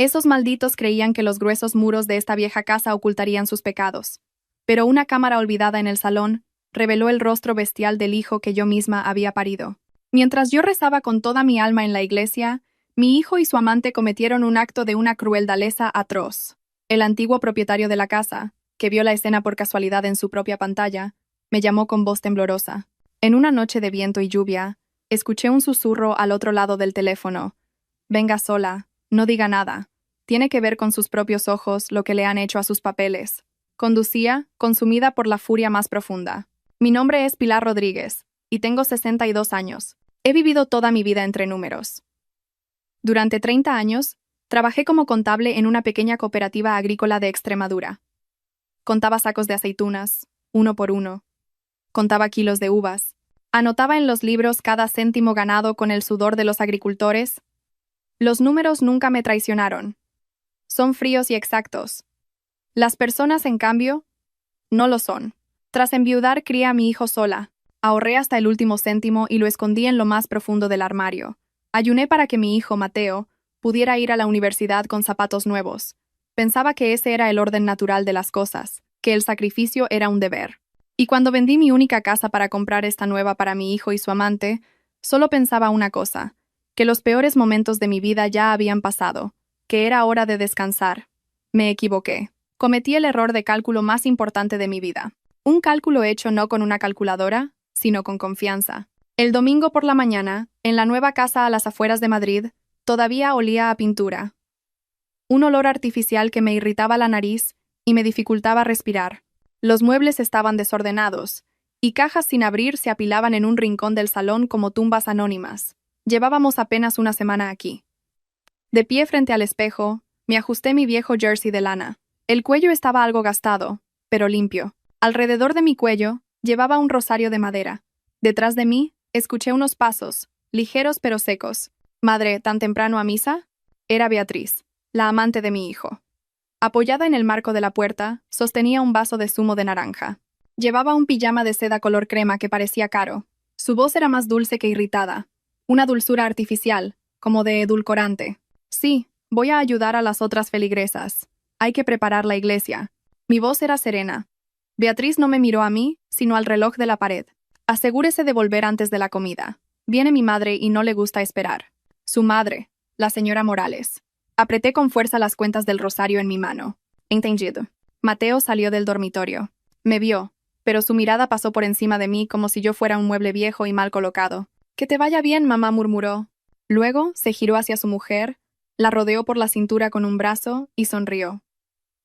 Esos malditos creían que los gruesos muros de esta vieja casa ocultarían sus pecados. Pero una cámara olvidada en el salón reveló el rostro bestial del hijo que yo misma había parido. Mientras yo rezaba con toda mi alma en la iglesia, mi hijo y su amante cometieron un acto de una crueldaleza atroz. El antiguo propietario de la casa, que vio la escena por casualidad en su propia pantalla, me llamó con voz temblorosa. En una noche de viento y lluvia, escuché un susurro al otro lado del teléfono. Venga sola, no diga nada. Tiene que ver con sus propios ojos lo que le han hecho a sus papeles. Conducía, consumida por la furia más profunda. Mi nombre es Pilar Rodríguez, y tengo 62 años. He vivido toda mi vida entre números. Durante 30 años, trabajé como contable en una pequeña cooperativa agrícola de Extremadura. Contaba sacos de aceitunas, uno por uno. Contaba kilos de uvas. Anotaba en los libros cada céntimo ganado con el sudor de los agricultores. Los números nunca me traicionaron. Son fríos y exactos. Las personas, en cambio, no lo son. Tras enviudar, crié a mi hijo sola. Ahorré hasta el último céntimo y lo escondí en lo más profundo del armario. Ayuné para que mi hijo, Mateo, pudiera ir a la universidad con zapatos nuevos. Pensaba que ese era el orden natural de las cosas, que el sacrificio era un deber. Y cuando vendí mi única casa para comprar esta nueva para mi hijo y su amante, solo pensaba una cosa, que los peores momentos de mi vida ya habían pasado, que era hora de descansar. Me equivoqué. Cometí el error de cálculo más importante de mi vida. Un cálculo hecho no con una calculadora, sino con confianza. El domingo por la mañana, en la nueva casa a las afueras de Madrid, todavía olía a pintura. Un olor artificial que me irritaba la nariz y me dificultaba respirar. Los muebles estaban desordenados, y cajas sin abrir se apilaban en un rincón del salón como tumbas anónimas. Llevábamos apenas una semana aquí. De pie frente al espejo, me ajusté mi viejo jersey de lana. El cuello estaba algo gastado, pero limpio. Alrededor de mi cuello, llevaba un rosario de madera. Detrás de mí, escuché unos pasos, ligeros pero secos. «Madre, ¿tan temprano a misa?» Era Beatriz, la amante de mi hijo. Apoyada en el marco de la puerta, sostenía un vaso de zumo de naranja. Llevaba un pijama de seda color crema que parecía caro. Su voz era más dulce que irritada. Una dulzura artificial, como de edulcorante. «Sí, voy a ayudar a las otras feligresas. Hay que preparar la iglesia». Mi voz era serena. Beatriz no me miró a mí, sino al reloj de la pared. «Asegúrese de volver antes de la comida. Viene mi madre y no le gusta esperar». Su madre, la señora Morales. Apreté con fuerza las cuentas del rosario en mi mano. Entendido. Mateo salió del dormitorio. Me vio, pero su mirada pasó por encima de mí como si yo fuera un mueble viejo y mal colocado. «Que te vaya bien, mamá», murmuró. Luego se giró hacia su mujer, la rodeó por la cintura con un brazo y sonrió.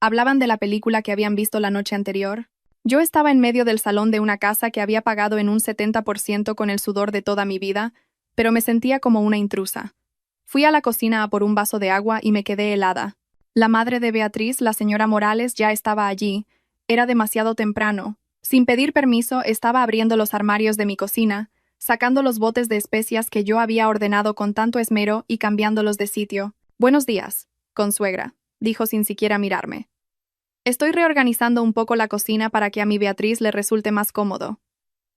Hablaban de la película que habían visto la noche anterior. Yo estaba en medio del salón de una casa que había pagado en un 70% con el sudor de toda mi vida, pero me sentía como una intrusa. Fui a la cocina a por un vaso de agua y me quedé helada. La madre de Beatriz, la señora Morales, ya estaba allí. Era demasiado temprano. Sin pedir permiso, estaba abriendo los armarios de mi cocina, sacando los botes de especias que yo había ordenado con tanto esmero y cambiándolos de sitio. «Buenos días, consuegra», dijo sin siquiera mirarme. «Estoy reorganizando un poco la cocina para que a mi Beatriz le resulte más cómodo.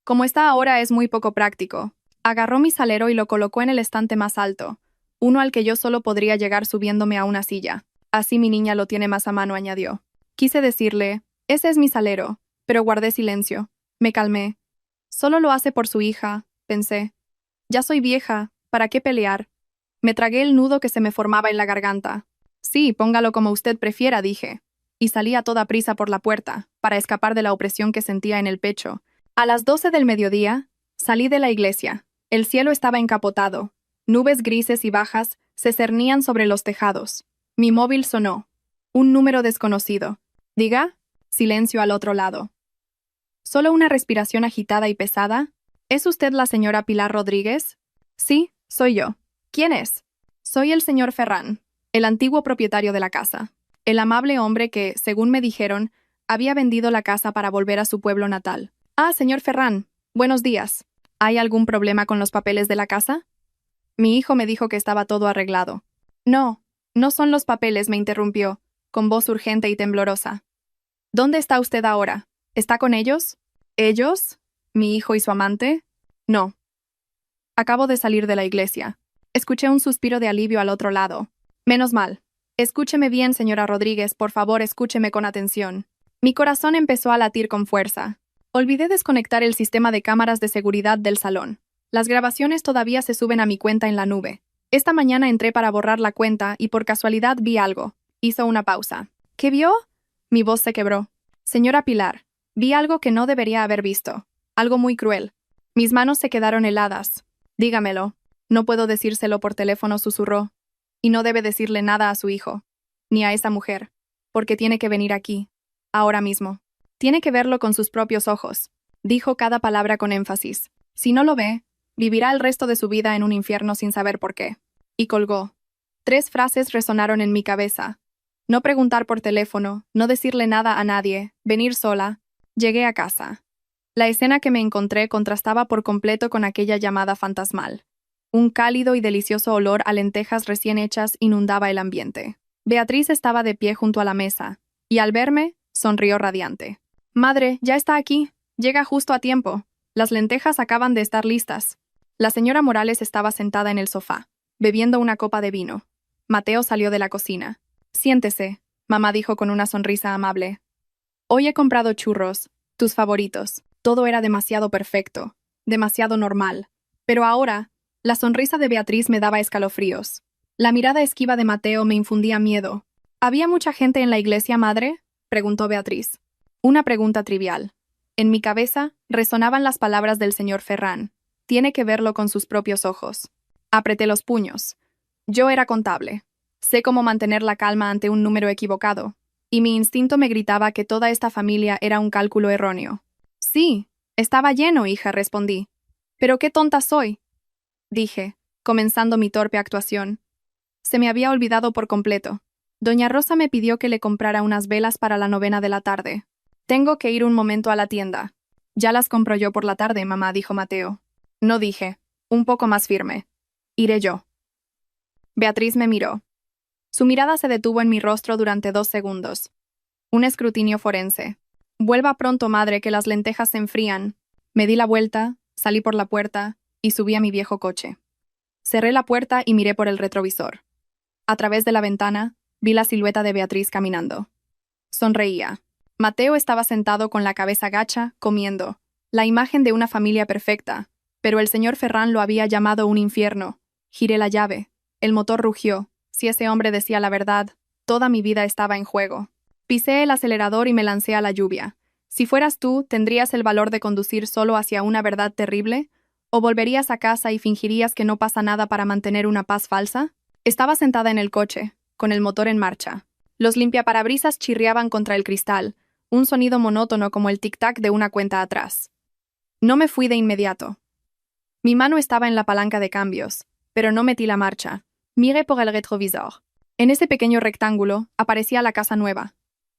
Como está ahora es muy poco práctico». Agarró mi salero y lo colocó en el estante más alto, uno al que yo solo podría llegar subiéndome a una silla. «Así mi niña lo tiene más a mano», añadió. Quise decirle, «Ese es mi salero», pero guardé silencio. Me calmé. «Solo lo hace por su hija», pensé. «Ya soy vieja, ¿para qué pelear?» Me tragué el nudo que se me formaba en la garganta. «Sí, póngalo como usted prefiera», dije. Y salí a toda prisa por la puerta, para escapar de la opresión que sentía en el pecho. A las 12 del mediodía, salí de la iglesia. El cielo estaba encapotado. Nubes grises y bajas se cernían sobre los tejados. Mi móvil sonó. Un número desconocido. «Diga». Silencio al otro lado. Solo una respiración agitada y pesada. «¿Es usted la señora Pilar Rodríguez?» «Sí, soy yo». «¿Quién es?» «Soy el señor Ferrán, el antiguo propietario de la casa. El amable hombre que, según me dijeron, había vendido la casa para volver a su pueblo natal». «Ah, señor Ferrán, buenos días. ¿Hay algún problema con los papeles de la casa?» Mi hijo me dijo que estaba todo arreglado. «No, no son los papeles», me interrumpió, con voz urgente y temblorosa. «¿Dónde está usted ahora? ¿Está con ellos?» «¿Ellos? ¿Mi hijo y su amante?» «No. Acabo de salir de la iglesia». Escuché un suspiro de alivio al otro lado. «Menos mal. Escúcheme bien, señora Rodríguez, por favor, escúcheme con atención. Mi corazón empezó a latir con fuerza. Olvidé desconectar el sistema de cámaras de seguridad del salón. Las grabaciones todavía se suben a mi cuenta en la nube. Esta mañana entré para borrar la cuenta y por casualidad vi algo. Hizo una pausa. ¿Qué vio? Mi voz se quebró. Señora Pilar, vi algo que no debería haber visto. Algo muy cruel. Mis manos se quedaron heladas. Dígamelo. No puedo decírselo por teléfono, susurró. Y no debe decirle nada a su hijo, ni a esa mujer, porque tiene que venir aquí, ahora mismo. Tiene que verlo con sus propios ojos. Dijo cada palabra con énfasis. Si no lo ve, vivirá el resto de su vida en un infierno sin saber por qué. Y colgó. 3 frases resonaron en mi cabeza. No preguntar por teléfono, no decirle nada a nadie, venir sola. Llegué a casa. La escena que me encontré contrastaba por completo con aquella llamada fantasmal. Un cálido y delicioso olor a lentejas recién hechas inundaba el ambiente. Beatriz estaba de pie junto a la mesa, y al verme, sonrió radiante. «Madre, ya está aquí. Llega justo a tiempo. Las lentejas acaban de estar listas». La señora Morales estaba sentada en el sofá, bebiendo una copa de vino. Mateo salió de la cocina. «Siéntese», mamá dijo con una sonrisa amable. «Hoy he comprado churros, tus favoritos». Todo era demasiado perfecto, demasiado normal. Pero ahora, la sonrisa de Beatriz me daba escalofríos. La mirada esquiva de Mateo me infundía miedo. ¿Había mucha gente en la iglesia, madre?, preguntó Beatriz. Una pregunta trivial. En mi cabeza resonaban las palabras del señor Ferrán. Tiene que verlo con sus propios ojos. Apreté los puños. Yo era contable. Sé cómo mantener la calma ante un número equivocado. Y mi instinto me gritaba que toda esta familia era un cálculo erróneo. Sí, estaba lleno, hija, respondí. ¿Pero qué tonta soy?, dije, comenzando mi torpe actuación. Se me había olvidado por completo. Doña Rosa me pidió que le comprara unas velas para la novena de la tarde. Tengo que ir un momento a la tienda. Ya las compro yo por la tarde, mamá, dijo Mateo. No, dije, un poco más firme. Iré yo. Beatriz me miró. Su mirada se detuvo en mi rostro durante 2 segundos. Un escrutinio forense. Vuelva pronto, madre, que las lentejas se enfrían. Me di la vuelta, salí por la puerta y subí a mi viejo coche. Cerré la puerta y miré por el retrovisor. A través de la ventana, vi la silueta de Beatriz caminando. Sonreía. Mateo estaba sentado con la cabeza gacha, comiendo. La imagen de una familia perfecta. Pero el señor Ferrán lo había llamado un infierno. Giré la llave. El motor rugió. Si ese hombre decía la verdad, toda mi vida estaba en juego. Pisé el acelerador y me lancé a la lluvia. Si fueras tú, ¿tendrías el valor de conducir solo hacia una verdad terrible? ¿O volverías a casa y fingirías que no pasa nada para mantener una paz falsa? Estaba sentada en el coche, con el motor en marcha. Los limpiaparabrisas chirriaban contra el cristal, un sonido monótono como el tic-tac de una cuenta atrás. No me fui de inmediato. Mi mano estaba en la palanca de cambios, pero no metí la marcha. Miré por el retrovisor. En ese pequeño rectángulo aparecía la casa nueva.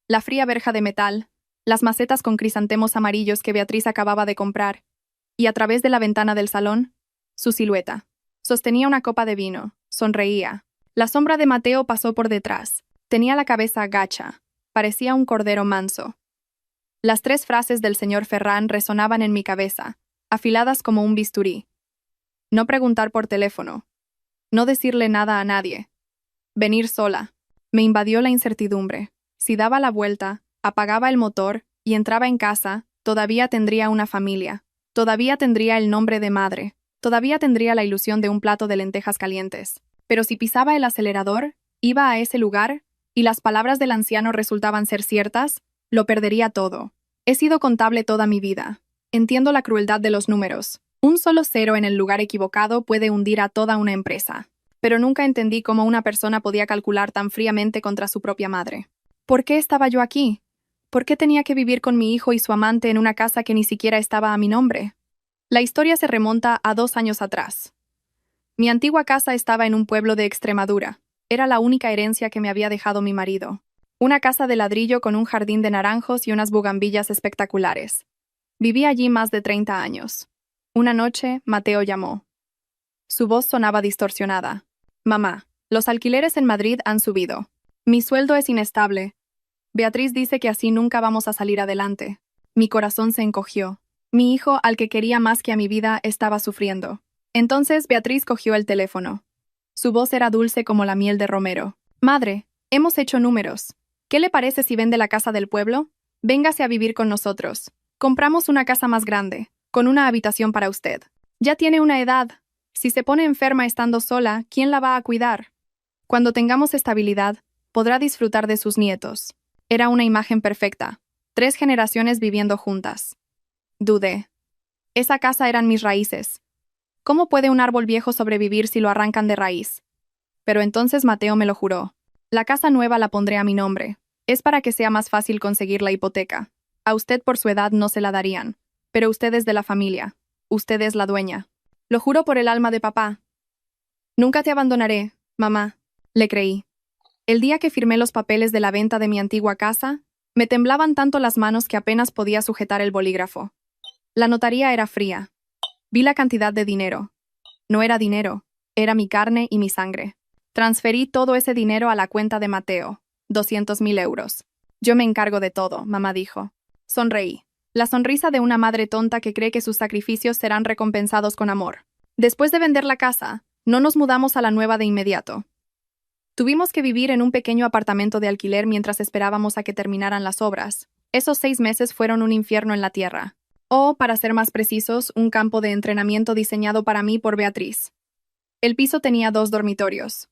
La fría verja de metal, las macetas con crisantemos amarillos que Beatriz acababa de comprar, y a través de la ventana del salón, su silueta. Sostenía una copa de vino, sonreía. La sombra de Mateo pasó por detrás. Tenía la cabeza gacha. Parecía un cordero manso. Las 3 frases del señor Ferrán resonaban en mi cabeza, afiladas como un bisturí. No preguntar por teléfono. No decirle nada a nadie. Venir sola. Me invadió la incertidumbre. Si daba la vuelta, apagaba el motor y entraba en casa, todavía tendría una familia. Todavía tendría el nombre de madre. Todavía tendría la ilusión de un plato de lentejas calientes. Pero si pisaba el acelerador, iba a ese lugar, y las palabras del anciano resultaban ser ciertas, lo perdería todo. He sido contable toda mi vida. Entiendo la crueldad de los números. Un solo 0 en el lugar equivocado puede hundir a toda una empresa. Pero nunca entendí cómo una persona podía calcular tan fríamente contra su propia madre. ¿Por qué estaba yo aquí? ¿Por qué tenía que vivir con mi hijo y su amante en una casa que ni siquiera estaba a mi nombre? La historia se remonta a 2 años atrás. Mi antigua casa estaba en un pueblo de Extremadura. Era la única herencia que me había dejado mi marido. Una casa de ladrillo con un jardín de naranjos y unas bugambillas espectaculares. Viví allí más de 30 años. Una noche, Mateo llamó. Su voz sonaba distorsionada. Mamá, los alquileres en Madrid han subido. Mi sueldo es inestable. Beatriz dice que así nunca vamos a salir adelante. Mi corazón se encogió. Mi hijo, al que quería más que a mi vida, estaba sufriendo. Entonces Beatriz cogió el teléfono. Su voz era dulce como la miel de romero. Madre, Hemos hecho números. ¿Qué le parece si vende la casa del pueblo? Véngase a vivir con nosotros. Compramos una casa más grande, con una habitación para usted. Ya tiene una edad. Si se pone enferma estando sola, ¿quién la va a cuidar? Cuando tengamos estabilidad, podrá disfrutar de sus nietos. Era una imagen perfecta. 3 generaciones viviendo juntas. Dudé. Esa casa eran mis raíces. ¿Cómo puede un árbol viejo sobrevivir si lo arrancan de raíz? Pero entonces Mateo me lo juró. La casa nueva la pondré a mi nombre. Es para que sea más fácil conseguir la hipoteca. A usted por su edad no se la darían. Pero usted es de la familia. Usted es la dueña. Lo juro por el alma de papá. Nunca te abandonaré, mamá. Le creí. El día que firmé los papeles de la venta de mi antigua casa, me temblaban tanto las manos que apenas podía sujetar el bolígrafo. La notaría era fría. Vi la cantidad de dinero. No era dinero, era mi carne y mi sangre. Transferí todo ese dinero a la cuenta de Mateo, 200.000 euros. Yo me encargo de todo, mamá dijo. Sonreí. La sonrisa de una madre tonta que cree que sus sacrificios serán recompensados con amor. Después de vender la casa, no nos mudamos a la nueva de inmediato. Tuvimos que vivir en un pequeño apartamento de alquiler mientras esperábamos a que terminaran las obras. Esos 6 meses fueron un infierno en la tierra. O, para ser más precisos, un campo de entrenamiento diseñado para mí por Beatriz. El piso tenía 2 dormitorios.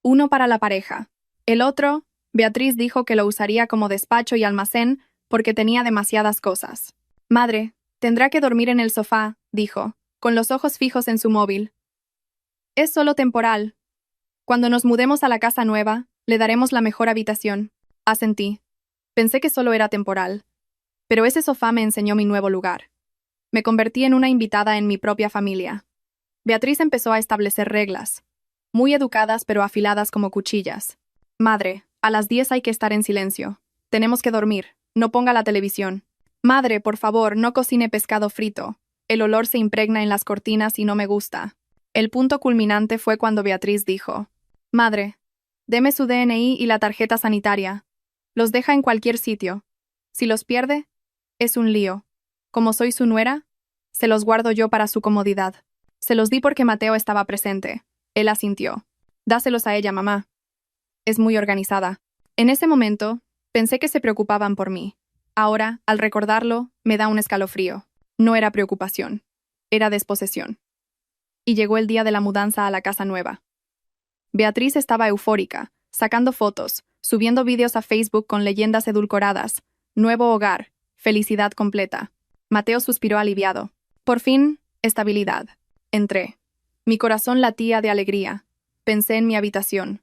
Uno para la pareja. El otro, Beatriz dijo que lo usaría como despacho y almacén porque tenía demasiadas cosas. Madre, tendrá que dormir en el sofá, dijo, con los ojos fijos en su móvil. Es solo temporal. Cuando nos mudemos a la casa nueva, le daremos la mejor habitación. Asentí. Pensé que solo era temporal. Pero ese sofá me enseñó mi nuevo lugar. Me convertí en una invitada en mi propia familia. Beatriz empezó a establecer reglas. Muy educadas pero afiladas como cuchillas. Madre, a las 10 hay que estar en silencio. Tenemos que dormir. No ponga la televisión. Madre, por favor, no cocine pescado frito. El olor se impregna en las cortinas y no me gusta. El punto culminante fue cuando Beatriz dijo: Madre, deme su DNI y la tarjeta sanitaria. Los deja en cualquier sitio. Si los pierde, es un lío. Como soy su nuera, se los guardo yo para su comodidad. Se los di porque Mateo estaba presente. Él asintió. Dáselos a ella, mamá. Es muy organizada. En ese momento, pensé que se preocupaban por mí. Ahora, al recordarlo, me da un escalofrío. No era preocupación. Era desposesión. Y llegó el día de la mudanza a la casa nueva. Beatriz estaba eufórica, sacando fotos, subiendo vídeos a Facebook con leyendas edulcoradas. Nuevo hogar, felicidad completa. Mateo suspiró aliviado. Por fin, estabilidad. Entré. Mi corazón latía de alegría. Pensé en mi habitación.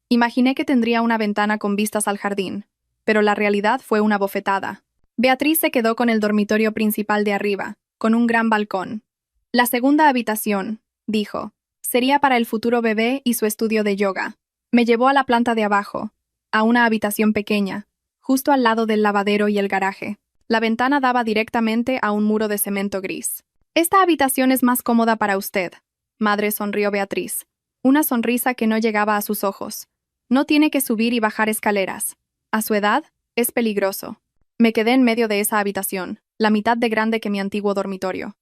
Imaginé que tendría una ventana con vistas al jardín, pero la realidad fue una bofetada. Beatriz se quedó con el dormitorio principal de arriba, con un gran balcón. La segunda habitación, dijo, sería para el futuro bebé y su estudio de yoga. Me llevó a la planta de abajo, a una habitación pequeña, justo al lado del lavadero y el garaje. La ventana daba directamente a un muro de cemento gris. Esta habitación es más cómoda para usted, madre, sonrió Beatriz. Una sonrisa que no llegaba a sus ojos. No tiene que subir y bajar escaleras. A su edad, es peligroso. Me quedé en medio de esa habitación, la mitad de grande que mi antiguo dormitorio.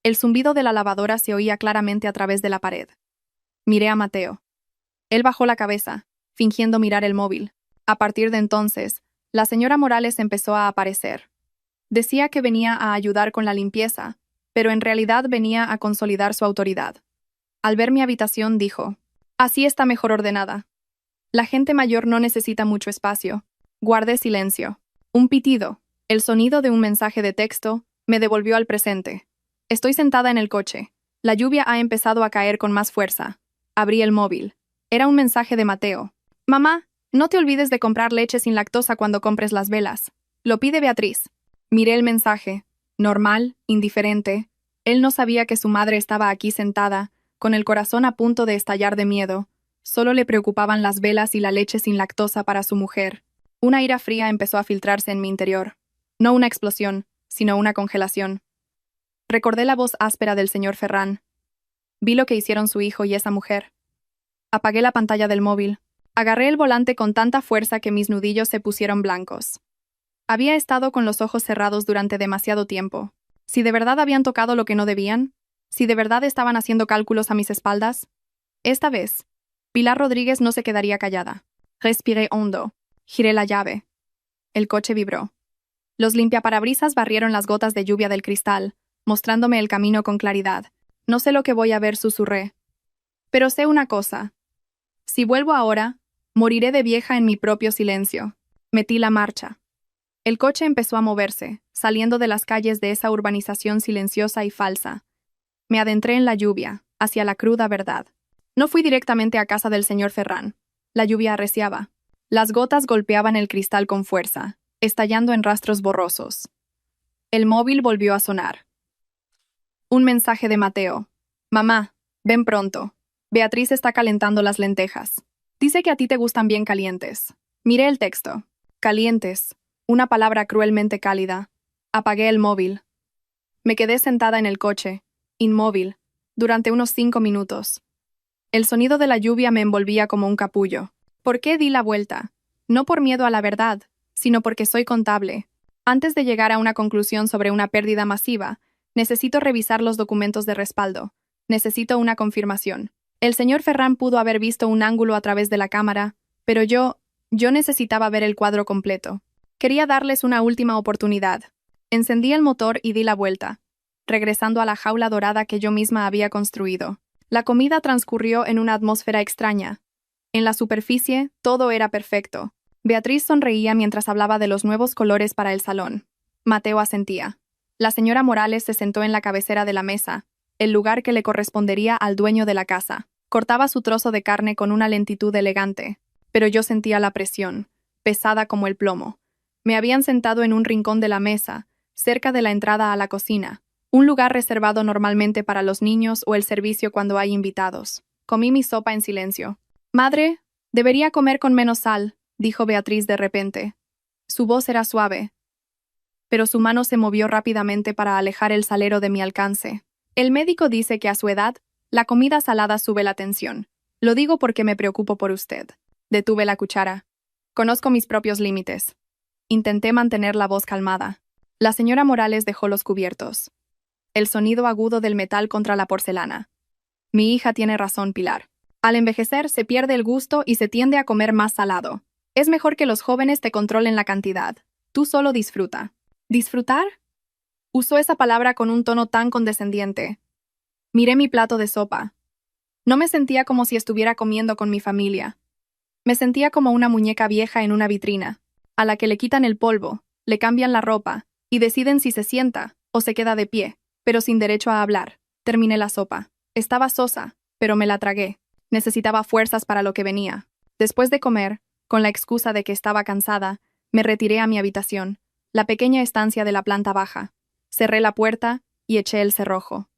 El zumbido de la lavadora se oía claramente a través de la pared. Miré a Mateo. Él bajó la cabeza, fingiendo mirar el móvil. A partir de entonces, la señora Morales empezó a aparecer. Decía que venía a ayudar con la limpieza, pero en realidad venía a consolidar su autoridad. Al ver mi habitación dijo: así está mejor ordenada. La gente mayor no necesita mucho espacio. Guardé silencio. Un pitido, el sonido de un mensaje de texto, me devolvió al presente. Estoy sentada en el coche. La lluvia ha empezado a caer con más fuerza. Abrí el móvil. Era un mensaje de Mateo. Mamá, no te olvides de comprar leche sin lactosa cuando compres las velas. Lo pide Beatriz. Miré el mensaje. Normal, indiferente. Él no sabía que su madre estaba aquí sentada, con el corazón a punto de estallar de miedo. Solo le preocupaban las velas y la leche sin lactosa para su mujer. Una ira fría empezó a filtrarse en mi interior. No una explosión, sino una congelación. Recordé la voz áspera del señor Ferrán. Vi lo que hicieron su hijo y esa mujer. Apagué la pantalla del móvil. Agarré el volante con tanta fuerza que mis nudillos se pusieron blancos. Había estado con los ojos cerrados durante demasiado tiempo. Si de verdad habían tocado lo que no debían, si de verdad estaban haciendo cálculos a mis espaldas, esta vez, Pilar Rodríguez no se quedaría callada. Respiré hondo. Giré la llave. El coche vibró. Los limpiaparabrisas barrieron las gotas de lluvia del cristal, mostrándome el camino con claridad. No sé lo que voy a ver, susurré. Pero sé una cosa. Si vuelvo ahora, moriré de vieja en mi propio silencio. Metí la marcha. El coche empezó a moverse, saliendo de las calles de esa urbanización silenciosa y falsa. Me adentré en la lluvia, hacia la cruda verdad. No fui directamente a casa del señor Ferran. La lluvia arreciaba. Las gotas golpeaban el cristal con fuerza, estallando en rastros borrosos. El móvil volvió a sonar. Un mensaje de Mateo. Mamá, ven pronto. Beatriz está calentando las lentejas. Dice que a ti te gustan bien calientes. Miré el texto. Calientes. Una palabra cruelmente cálida. Apagué el móvil. Me quedé sentada en el coche, inmóvil, durante unos 5 minutos. El sonido de la lluvia me envolvía como un capullo. ¿Por qué di la vuelta? No por miedo a la verdad, sino porque soy contable. Antes de llegar a una conclusión sobre una pérdida masiva, necesito revisar los documentos de respaldo. Necesito una confirmación. El señor Ferran pudo haber visto un ángulo a través de la cámara, pero yo necesitaba ver el cuadro completo. Quería darles una última oportunidad. Encendí el motor y di la vuelta, regresando a la jaula dorada que yo misma había construido. La comida transcurrió en una atmósfera extraña. En la superficie, todo era perfecto. Beatriz sonreía mientras hablaba de los nuevos colores para el salón. Mateo asentía. La señora Morales se sentó en la cabecera de la mesa, el lugar que le correspondería al dueño de la casa. Cortaba su trozo de carne con una lentitud elegante, pero yo sentía la presión, pesada como el plomo. Me habían sentado en un rincón de la mesa, cerca de la entrada a la cocina, un lugar reservado normalmente para los niños o el servicio cuando hay invitados. Comí mi sopa en silencio. Madre, debería comer con menos sal, dijo Beatriz de repente. Su voz era suave, pero su mano se movió rápidamente para alejar el salero de mi alcance. El médico dice que a su edad, la comida salada sube la tensión. Lo digo porque me preocupo por usted. Detuve la cuchara. Conozco mis propios límites. Intenté mantener la voz calmada. La señora Morales dejó los cubiertos. El sonido agudo del metal contra la porcelana. Mi hija tiene razón, Pilar. Al envejecer se pierde el gusto y se tiende a comer más salado. Es mejor que los jóvenes te controlen la cantidad. Tú solo disfruta. ¿Disfrutar? Usó esa palabra con un tono tan condescendiente. Miré mi plato de sopa. No me sentía como si estuviera comiendo con mi familia. Me sentía como una muñeca vieja en una vitrina, a la que le quitan el polvo, le cambian la ropa, y deciden si se sienta o se queda de pie, pero sin derecho a hablar. Terminé la sopa. Estaba sosa, pero me la tragué. Necesitaba fuerzas para lo que venía. Después de comer, con la excusa de que estaba cansada, me retiré a mi habitación, la pequeña estancia de la planta baja. Cerré la puerta y eché el cerrojo.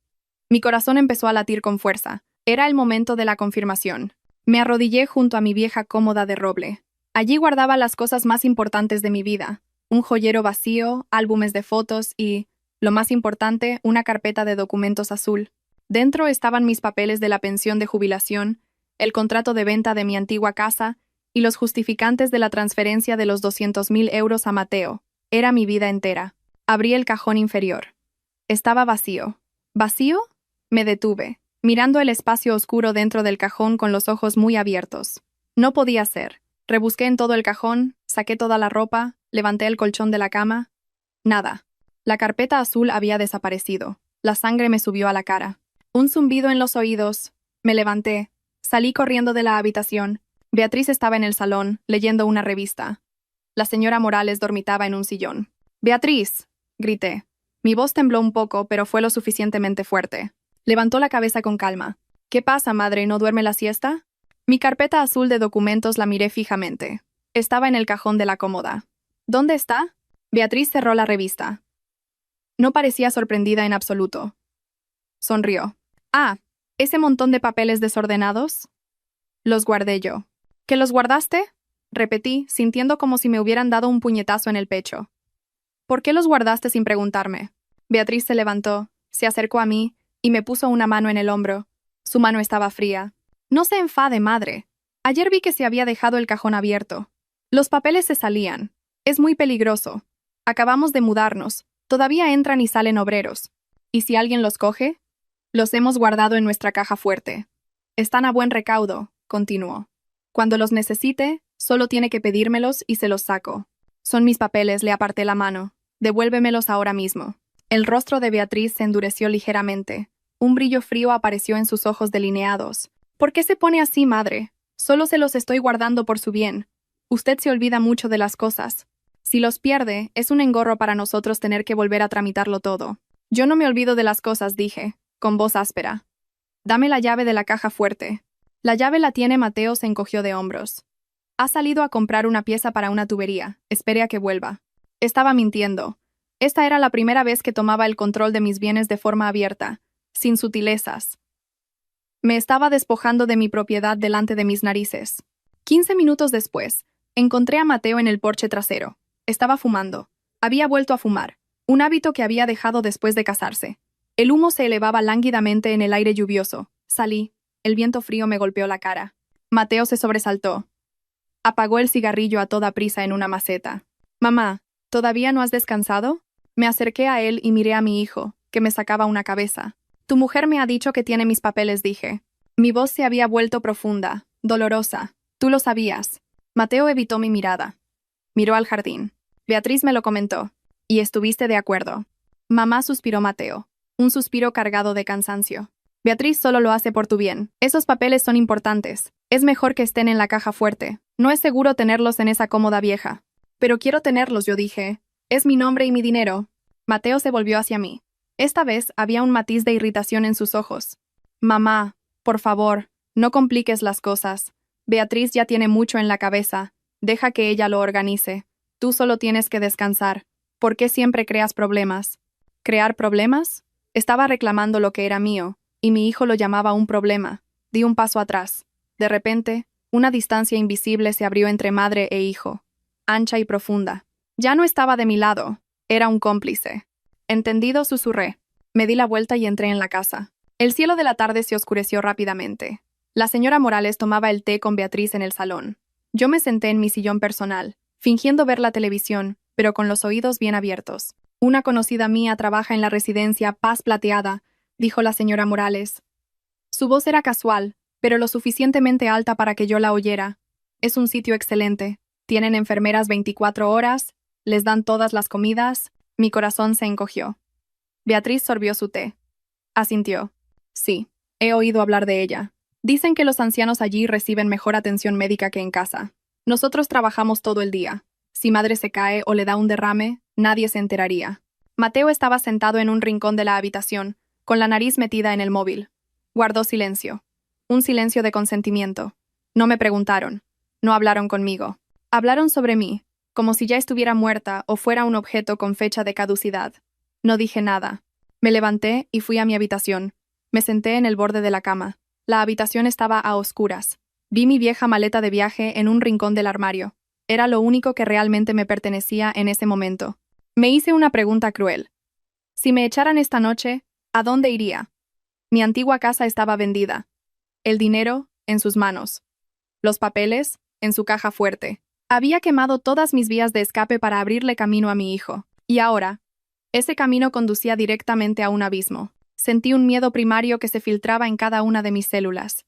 Mi corazón empezó a latir con fuerza. Era el momento de la confirmación. Me arrodillé junto a mi vieja cómoda de roble. Allí guardaba las cosas más importantes de mi vida. Un joyero vacío, álbumes de fotos y, lo más importante, una carpeta de documentos azul. Dentro estaban mis papeles de la pensión de jubilación, el contrato de venta de mi antigua casa y los justificantes de la transferencia de los 200.000 euros a Mateo. Era mi vida entera. Abrí el cajón inferior. Estaba vacío. ¿Vacío? Me detuve, mirando el espacio oscuro dentro del cajón con los ojos muy abiertos. No podía ser. Rebusqué en todo el cajón, saqué toda la ropa, levanté el colchón de la cama. Nada. La carpeta azul había desaparecido. La sangre me subió a la cara. Un zumbido en los oídos. Me levanté. Salí corriendo de la habitación. Beatriz estaba en el salón, leyendo una revista. La señora Morales dormitaba en un sillón. «¡Beatriz!», grité. Mi voz tembló un poco, pero fue lo suficientemente fuerte. Levantó la cabeza con calma. «¿Qué pasa, madre? ¿No duerme la siesta?». Mi carpeta azul de documentos la miré fijamente. Estaba en el cajón de la cómoda. «¿Dónde está?». Beatriz cerró la revista. No parecía sorprendida en absoluto. Sonrió. «Ah, ¿ese montón de papeles desordenados?». Los guardé yo. ¿Que los guardaste?, repetí, sintiendo como si me hubieran dado un puñetazo en el pecho. «¿Por qué los guardaste sin preguntarme?». Beatriz se levantó, se acercó a mí y me puso una mano en el hombro. Su mano estaba fría. «No se enfade, madre. Ayer vi que se había dejado el cajón abierto. Los papeles se salían. Es muy peligroso. Acabamos de mudarnos. Todavía entran y salen obreros. ¿Y si alguien los coge?». «Los hemos guardado en nuestra caja fuerte. Están a buen recaudo», continuó. «Cuando los necesite, Solo tiene que pedírmelos y se los saco. Son mis papeles, le aparté la mano. Devuélvemelos ahora mismo. El rostro de Beatriz se endureció ligeramente. Un brillo frío apareció en sus ojos delineados. ¿Por qué se pone así, madre? Solo se los estoy guardando por su bien. Usted se olvida mucho de las cosas. Si los pierde, es un engorro para nosotros tener que volver a tramitarlo todo. Yo no me olvido de las cosas, dije, con voz áspera. Dame la llave de la caja fuerte. La llave la tiene. Mateo se encogió de hombros. Ha salido a comprar una pieza para una tubería. Espere a que vuelva. Estaba mintiendo. Esta era la primera vez que tomaba el control de mis bienes de forma abierta, sin sutilezas. Me estaba despojando de mi propiedad delante de mis narices. 15 minutos después, encontré a Mateo en el porche trasero. Estaba fumando. Había vuelto a fumar, un hábito que había dejado después de casarse. El humo se elevaba lánguidamente en el aire lluvioso. Salí. El viento frío me golpeó la cara. Mateo se sobresaltó. Apagó el cigarrillo a toda prisa en una maceta. Mamá, ¿todavía no has descansado? Me acerqué a él y miré a mi hijo, que me sacaba una cabeza. Tu mujer me ha dicho que tiene mis papeles, dije. Mi voz se había vuelto profunda, dolorosa. Tú lo sabías. Mateo evitó mi mirada. Miró al jardín. Beatriz me lo comentó. Y estuviste de acuerdo. Mamá, suspiró Mateo. Un suspiro cargado de cansancio. Beatriz solo lo hace por tu bien. Esos papeles son importantes. Es mejor que estén en la caja fuerte. No es seguro tenerlos en esa cómoda vieja. Pero quiero tenerlos, yo dije. Es mi nombre y mi dinero. Mateo se volvió hacia mí. Esta vez había un matiz de irritación en sus ojos. Mamá, por favor, no compliques las cosas. Beatriz ya tiene mucho en la cabeza. Deja que ella lo organice. Tú solo tienes que descansar. ¿Por qué siempre creas problemas? ¿Crear problemas? Estaba reclamando lo que era mío, y mi hijo lo llamaba un problema. Di un paso atrás. De repente, una distancia invisible se abrió entre madre e hijo, ancha y profunda. Ya no estaba de mi lado, era un cómplice. Entendido, susurré. Me di la vuelta y entré en la casa. El cielo de la tarde se oscureció rápidamente. La señora Morales tomaba el té con Beatriz en el salón. Yo me senté en mi sillón personal, fingiendo ver la televisión, pero con los oídos bien abiertos. Una conocida mía trabaja en la residencia Paz Plateada, dijo la señora Morales. Su voz era casual, pero lo suficientemente alta para que yo la oyera. Es un sitio excelente. Tienen enfermeras 24 horas, les dan todas las comidas. Mi corazón se encogió. Beatriz sorbió su té. Asintió. Sí, he oído hablar de ella. Dicen que los ancianos allí reciben mejor atención médica que en casa. Nosotros trabajamos todo el día. Si madre se cae o le da un derrame, nadie se enteraría. Mateo estaba sentado en un rincón de la habitación, con la nariz metida en el móvil. Guardó silencio. Un silencio de consentimiento. No me preguntaron. No hablaron conmigo. Hablaron sobre mí, como si ya estuviera muerta o fuera un objeto con fecha de caducidad. No dije nada. Me levanté y fui a mi habitación. Me senté en el borde de la cama. La habitación estaba a oscuras. Vi mi vieja maleta de viaje en un rincón del armario. Era lo único que realmente me pertenecía en ese momento. Me hice una pregunta cruel. Si me echaran esta noche, ¿a dónde iría? Mi antigua casa estaba vendida. El dinero, en sus manos. Los papeles, en su caja fuerte. Había quemado todas mis vías de escape para abrirle camino a mi hijo. Y ahora, ese camino conducía directamente a un abismo. Sentí un miedo primario que se filtraba en cada una de mis células.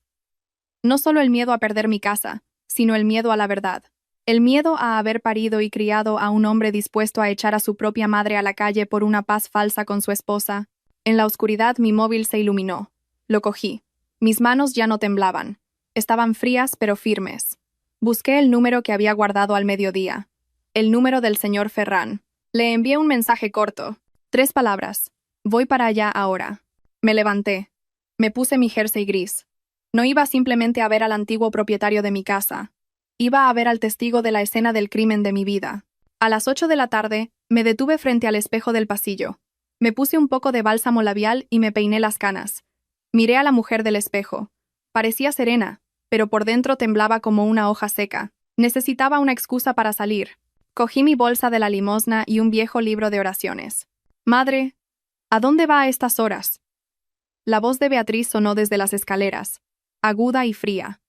No solo el miedo a perder mi casa, sino el miedo a la verdad. El miedo a haber parido y criado a un hombre dispuesto a echar a su propia madre a la calle por una paz falsa con su esposa. En la oscuridad mi móvil se iluminó. Lo cogí. Mis manos ya no temblaban. Estaban frías pero firmes. Busqué el número que había guardado al mediodía. El número del señor Ferrán. Le envié un mensaje corto. 3 palabras. Voy para allá ahora. Me levanté. Me puse mi jersey gris. No iba simplemente a ver al antiguo propietario de mi casa. Iba a ver al testigo de la escena del crimen de mi vida. A las 8 de la tarde, me detuve frente al espejo del pasillo. Me puse un poco de bálsamo labial y me peiné las canas. Miré a la mujer del espejo. Parecía serena, pero por dentro temblaba como una hoja seca. Necesitaba una excusa para salir. Cogí mi bolsa de la limosna y un viejo libro de oraciones. Madre, ¿a dónde va a estas horas? La voz de Beatriz sonó desde las escaleras, aguda y fría,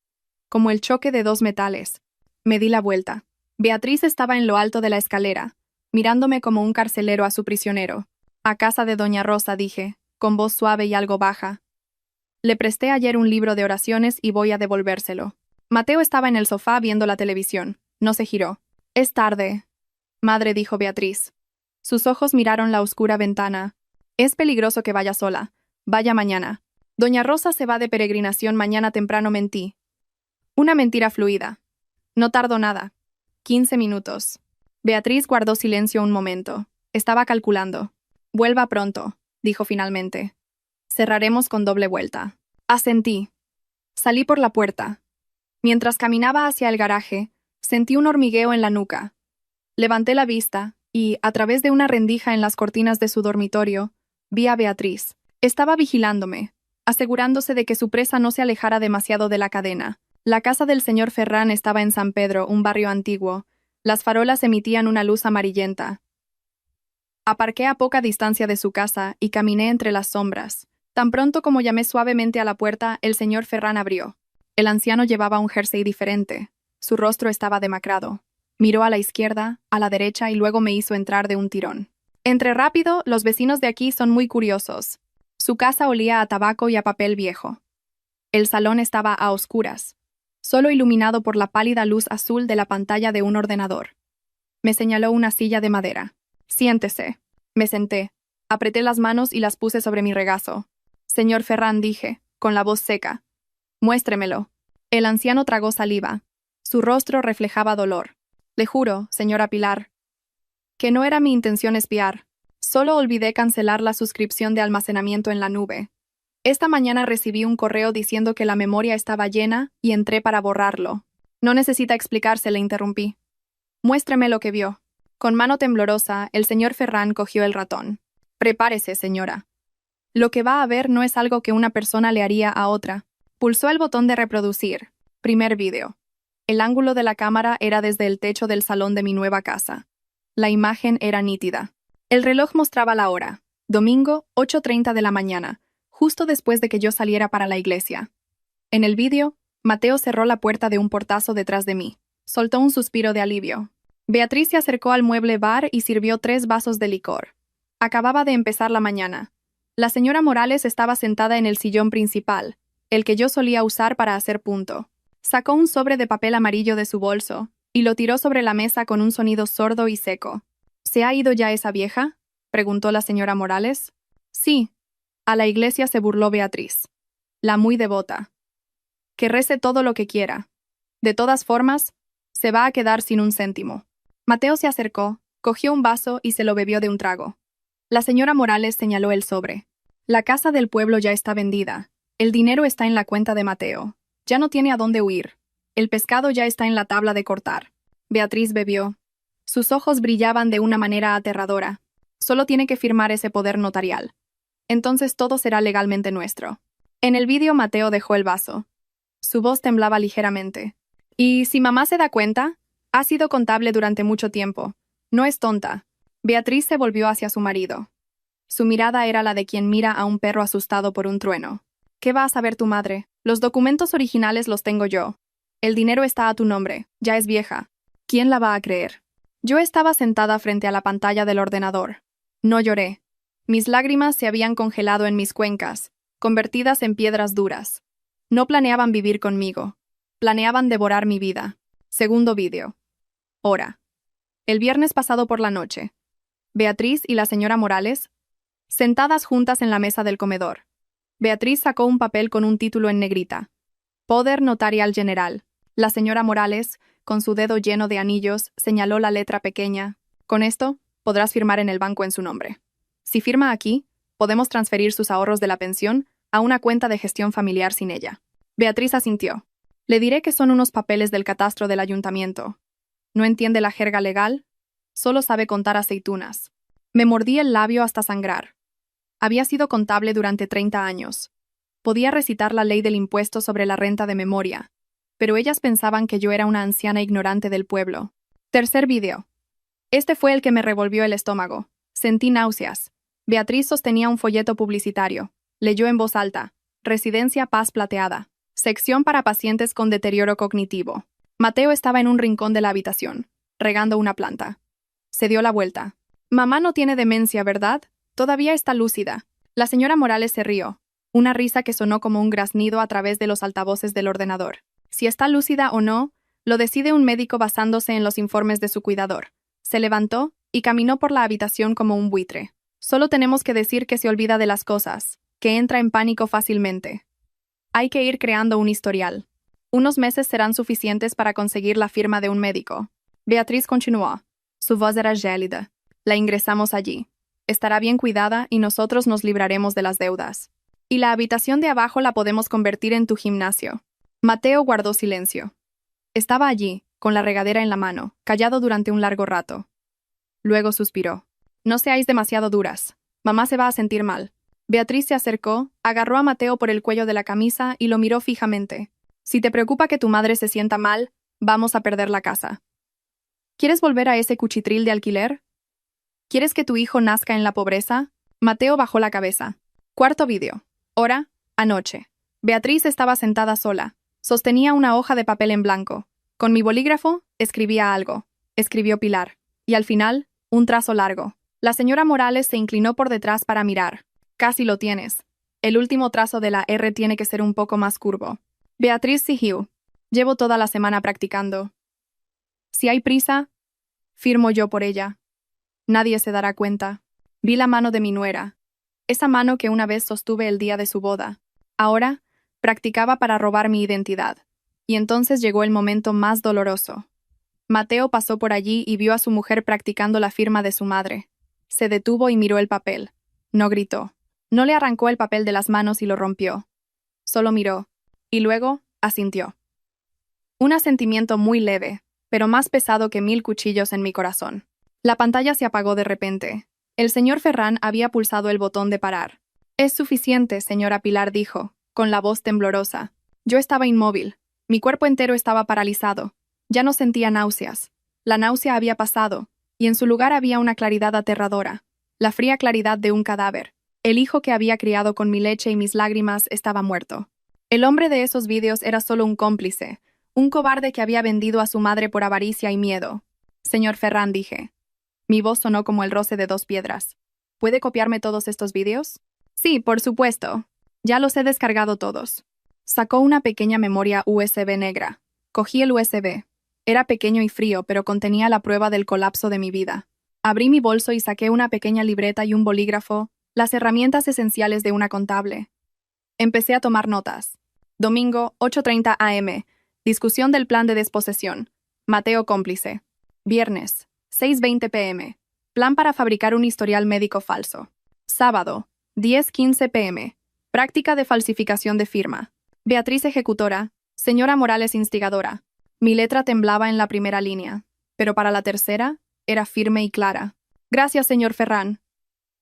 como el choque de 2 metales. Me di la vuelta. Beatriz estaba en lo alto de la escalera, mirándome como un carcelero a su prisionero. A casa de doña Rosa, dije, con voz suave y algo baja. Le presté ayer un libro de oraciones y voy a devolvérselo. Mateo estaba en el sofá viendo la televisión. No se giró. Es tarde, madre, dijo Beatriz. Sus ojos miraron la oscura ventana. Es peligroso que vaya sola. Vaya mañana. Doña Rosa se va de peregrinación mañana temprano, mentí. Una mentira fluida. No tardó nada. 15 minutos. Beatriz guardó silencio un momento. Estaba calculando. Vuelva pronto, dijo finalmente. Cerraremos con doble vuelta. Asentí. Salí por la puerta. Mientras caminaba hacia el garaje, sentí un hormigueo en la nuca. Levanté la vista y, a través de una rendija en las cortinas de su dormitorio, vi a Beatriz. Estaba vigilándome, asegurándose de que su presa no se alejara demasiado de la cadena. La casa del señor Ferrán estaba en San Pedro, un barrio antiguo. Las farolas emitían una luz amarillenta. Aparqué a poca distancia de su casa y caminé entre las sombras. Tan pronto como llamé suavemente a la puerta, el señor Ferrán abrió. El anciano llevaba un jersey diferente. Su rostro estaba demacrado. Miró a la izquierda, a la derecha y luego me hizo entrar de un tirón. Entré rápido, los vecinos de aquí son muy curiosos. Su casa olía a tabaco y a papel viejo. El salón estaba a oscuras, solo iluminado por la pálida luz azul de la pantalla de un ordenador. Me señaló una silla de madera. Siéntese. Me senté. Apreté las manos y las puse sobre mi regazo. Señor Ferrán, dije, con la voz seca. Muéstremelo. El anciano tragó saliva. Su rostro reflejaba dolor. Le juro, señora Pilar, que no era mi intención espiar. Solo olvidé cancelar la suscripción de almacenamiento en la nube. Esta mañana recibí un correo diciendo que la memoria estaba llena y entré para borrarlo. No necesita explicarse, le interrumpí. Muéstreme lo que vio. Con mano temblorosa, el señor Ferrán cogió el ratón. Prepárese, señora. Lo que va a ver no es algo que una persona le haría a otra. Pulsó el botón de reproducir. Primer vídeo. El ángulo de la cámara era desde el techo del salón de mi nueva casa. La imagen era nítida. El reloj mostraba la hora. Domingo, 8:30 de la mañana, justo después de que yo saliera para la iglesia. En el vídeo, Mateo cerró la puerta de un portazo detrás de mí. Soltó un suspiro de alivio. Beatriz se acercó al mueble bar y sirvió 3 vasos de licor. Acababa de empezar la mañana. La señora Morales estaba sentada en el sillón principal, el que yo solía usar para hacer punto. Sacó un sobre de papel amarillo de su bolso y lo tiró sobre la mesa con un sonido sordo y seco. ¿Se ha ido ya esa vieja?, preguntó la señora Morales. Sí. A la iglesia, se burló Beatriz. La muy devota. Que rece todo lo que quiera. De todas formas, se va a quedar sin un céntimo. Mateo se acercó, cogió un vaso y se lo bebió de un trago. La señora Morales señaló el sobre. La casa del pueblo ya está vendida. El dinero está en la cuenta de Mateo. Ya no tiene a dónde huir. El pescado ya está en la tabla de cortar. Beatriz bebió. Sus ojos brillaban de una manera aterradora. Solo tiene que firmar ese poder notarial. Entonces todo será legalmente nuestro. En el vídeo, Mateo dejó el vaso. Su voz temblaba ligeramente. ¿Y si mamá se da cuenta? Ha sido contable durante mucho tiempo. No es tonta. Beatriz se volvió hacia su marido. Su mirada era la de quien mira a un perro asustado por un trueno. ¿Qué va a saber tu madre? Los documentos originales los tengo yo. El dinero está a tu nombre. Ya es vieja. ¿Quién la va a creer? Yo estaba sentada frente a la pantalla del ordenador. No lloré. Mis lágrimas se habían congelado en mis cuencas, convertidas en piedras duras. No planeaban vivir conmigo. Planeaban devorar mi vida. Segundo vídeo. Hora. El viernes pasado por la noche. Beatriz y la señora Morales, sentadas juntas en la mesa del comedor. Beatriz sacó un papel con un título en negrita. Poder notarial general. La señora Morales, con su dedo lleno de anillos, señaló la letra pequeña. Con esto, podrás firmar en el banco en su nombre. Si firma aquí, podemos transferir sus ahorros de la pensión a una cuenta de gestión familiar sin ella. Beatriz asintió. Le diré que son unos papeles del catastro del ayuntamiento. ¿No entiende la jerga legal? Solo sabe contar aceitunas. Me mordí el labio hasta sangrar. Había sido contable durante 30 años. Podía recitar la ley del impuesto sobre la renta de memoria, pero ellas pensaban que yo era una anciana ignorante del pueblo. Tercer vídeo. Este fue el que me revolvió el estómago. Sentí náuseas. Beatriz sostenía un folleto publicitario. Leyó en voz alta. Residencia Paz Plateada. Sección para pacientes con deterioro cognitivo. Mateo estaba en un rincón de la habitación, regando una planta. Se dio la vuelta. Mamá no tiene demencia, ¿verdad? Todavía está lúcida. La señora Morales se rió. Una risa que sonó como un graznido a través de los altavoces del ordenador. Si está lúcida o no, lo decide un médico basándose en los informes de su cuidador. Se levantó y caminó por la habitación como un buitre. Solo tenemos que decir que se olvida de las cosas, que entra en pánico fácilmente. Hay que ir creando un historial. Unos meses serán suficientes para conseguir la firma de un médico. Beatriz continuó. Su voz era gélida. La ingresamos allí. Estará bien cuidada y nosotros nos libraremos de las deudas. Y la habitación de abajo la podemos convertir en tu gimnasio. Mateo guardó silencio. Estaba allí, con la regadera en la mano, callado durante un largo rato. Luego suspiró. No seáis demasiado duras. Mamá se va a sentir mal. Beatriz se acercó, agarró a Mateo por el cuello de la camisa y lo miró fijamente. Si te preocupa que tu madre se sienta mal, vamos a perder la casa. ¿Quieres volver a ese cuchitril de alquiler? ¿Quieres que tu hijo nazca en la pobreza? Mateo bajó la cabeza. Cuarto vídeo. Hora, anoche. Beatriz estaba sentada sola. Sostenía una hoja de papel en blanco. Con mi bolígrafo, escribía algo. Escribió Pilar. Y al final, un trazo largo. La señora Morales se inclinó por detrás para mirar. Casi lo tienes. El último trazo de la R tiene que ser un poco más curvo. Beatriz siguió. Llevo toda la semana practicando. Si hay prisa, firmo yo por ella. Nadie se dará cuenta. Vi la mano de mi nuera. Esa mano que una vez sostuve el día de su boda. Ahora, practicaba para robar mi identidad. Y entonces llegó el momento más doloroso. Mateo pasó por allí y vio a su mujer practicando la firma de su madre. Se detuvo y miró el papel. No gritó. No le arrancó el papel de las manos y lo rompió. Solo miró. Y luego, asintió. Un asentimiento muy leve, pero más pesado que 1000 cuchillos en mi corazón. La pantalla se apagó de repente. El señor Ferrán había pulsado el botón de parar. Es suficiente, señora Pilar dijo, con la voz temblorosa. Yo estaba inmóvil. Mi cuerpo entero estaba paralizado. Ya no sentía náuseas. La náusea había pasado, y en su lugar había una claridad aterradora. La fría claridad de un cadáver. El hijo que había criado con mi leche y mis lágrimas estaba muerto. El hombre de esos vídeos era solo un cómplice, un cobarde que había vendido a su madre por avaricia y miedo. Señor Ferrán, dije. Mi voz sonó como el roce de 2 piedras. ¿Puede copiarme todos estos vídeos? Sí, por supuesto. Ya los he descargado todos. Sacó una pequeña memoria USB negra. Cogí el USB. Era pequeño y frío, pero contenía la prueba del colapso de mi vida. Abrí mi bolso y saqué una pequeña libreta y un bolígrafo, las herramientas esenciales de una contable. Empecé a tomar notas. Domingo, 8:30 am. Discusión del plan de desposesión. Mateo cómplice. Viernes, 6:20 p.m. Plan para fabricar un historial médico falso. Sábado, 10:15 p.m. Práctica de falsificación de firma. Beatriz ejecutora. Señora Morales instigadora. Mi letra temblaba en la primera línea, pero para la tercera era firme y clara. Gracias, señor Ferrán.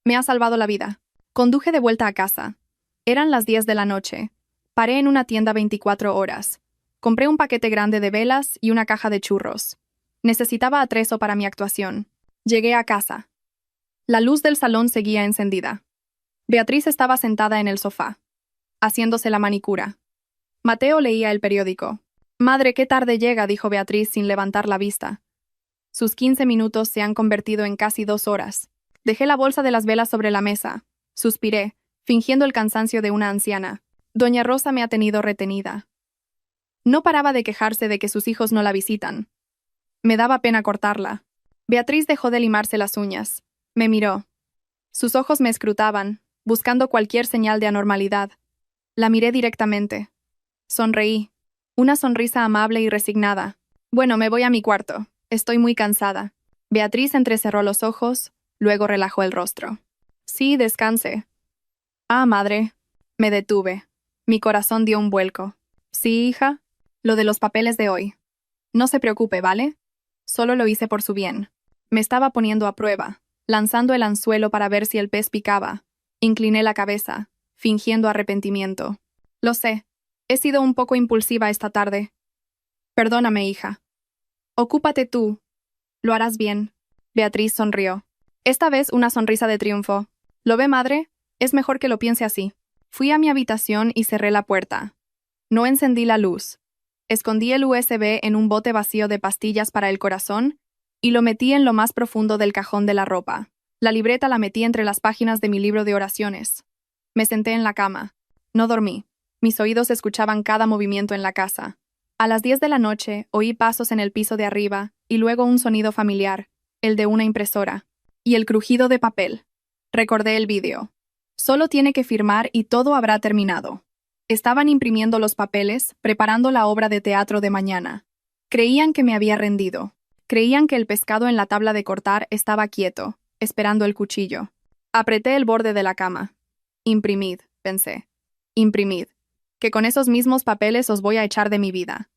Me ha salvado la vida. Conduje de vuelta a casa. Eran las 10 de la noche. Paré en una tienda 24 horas. Compré un paquete grande de velas y una caja de churros. Necesitaba atrezo para mi actuación. Llegué a casa. La luz del salón seguía encendida. Beatriz estaba sentada en el sofá, haciéndose la manicura. Mateo leía el periódico. Madre, qué tarde llega, dijo Beatriz sin levantar la vista. Sus 15 minutos se han convertido en casi 2 horas. Dejé la bolsa de las velas sobre la mesa. Suspiré, fingiendo el cansancio de una anciana. Doña Rosa me ha tenido retenida. No paraba de quejarse de que sus hijos no la visitan. Me daba pena cortarla. Beatriz dejó de limarse las uñas. Me miró. Sus ojos me escrutaban, buscando cualquier señal de anormalidad. La miré directamente. Sonreí. Una sonrisa amable y resignada. Bueno, me voy a mi cuarto. Estoy muy cansada. Beatriz entrecerró los ojos, luego relajó el rostro. Sí, descanse. Ah, madre. Me detuve. Mi corazón dio un vuelco. Sí, hija. Lo de los papeles de hoy. No se preocupe, ¿vale? Solo lo hice por su bien. Me estaba poniendo a prueba, lanzando el anzuelo para ver si el pez picaba. Incliné la cabeza, fingiendo arrepentimiento. Lo sé. He sido un poco impulsiva esta tarde. Perdóname, hija. Ocúpate tú. Lo harás bien. Beatriz sonrió. Esta vez una sonrisa de triunfo. ¿Lo ve, madre? Es mejor que lo piense así. Fui a mi habitación y cerré la puerta. No encendí la luz. Escondí el USB en un bote vacío de pastillas para el corazón y lo metí en lo más profundo del cajón de la ropa. La libreta la metí entre las páginas de mi libro de oraciones. Me senté en la cama. No dormí. Mis oídos escuchaban cada movimiento en la casa. A las 10 de la noche oí pasos en el piso de arriba y luego un sonido familiar, el de una impresora, y el crujido de papel. Recordé el vídeo. Solo tiene que firmar y todo habrá terminado. Estaban imprimiendo los papeles, preparando la obra de teatro de mañana. Creían que me había rendido. Creían que el pescado en la tabla de cortar estaba quieto, esperando el cuchillo. Apreté el borde de la cama. Imprimid, pensé. Imprimid. Que con esos mismos papeles os voy a echar de mi vida.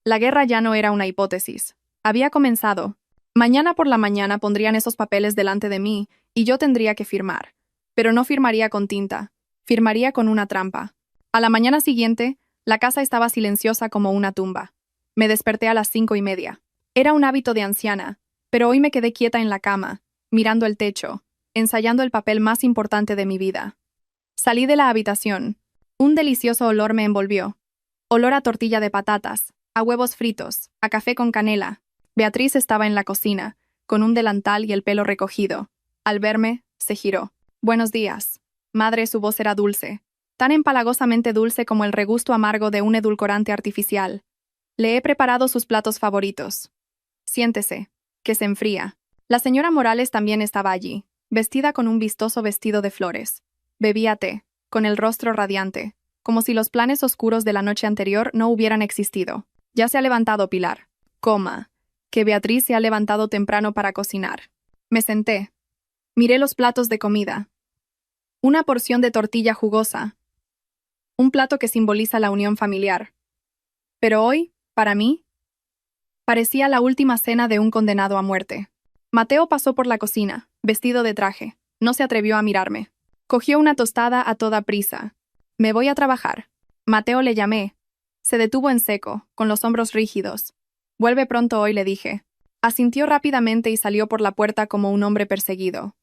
La guerra ya no era una hipótesis. Había comenzado. Mañana por la mañana pondrían esos papeles delante de mí y yo tendría que firmar. Pero no firmaría con tinta. Firmaría con una trampa. A la mañana siguiente, la casa estaba silenciosa como una tumba. Me desperté a las 5:30. Era un hábito de anciana, pero hoy me quedé quieta en la cama, mirando el techo, ensayando el papel más importante de mi vida. Salí de la habitación. Un delicioso olor me envolvió. Olor a tortilla de patatas, a huevos fritos, a café con canela. Beatriz estaba en la cocina, con un delantal y el pelo recogido. Al verme, se giró. «Buenos días». Madre, su voz era dulce, tan empalagosamente dulce como el regusto amargo de un edulcorante artificial. Le he preparado sus platos favoritos. Siéntese, que se enfría. La señora Morales también estaba allí, vestida con un vistoso vestido de flores. Bebía té, con el rostro radiante, como si los planes oscuros de la noche anterior no hubieran existido. Ya se ha levantado Pilar. Coma, que Beatriz se ha levantado temprano para cocinar. Me senté. Miré los platos de comida. Una porción de tortilla jugosa. Un plato que simboliza la unión familiar. Pero hoy, para mí, parecía la última cena de un condenado a muerte. Mateo pasó por la cocina, vestido de traje. No se atrevió a mirarme. Cogió una tostada a toda prisa. «Me voy a trabajar». Mateo, le llamé. Se detuvo en seco, con los hombros rígidos. «Vuelve pronto hoy», le dije. Asintió rápidamente y salió por la puerta como un hombre perseguido.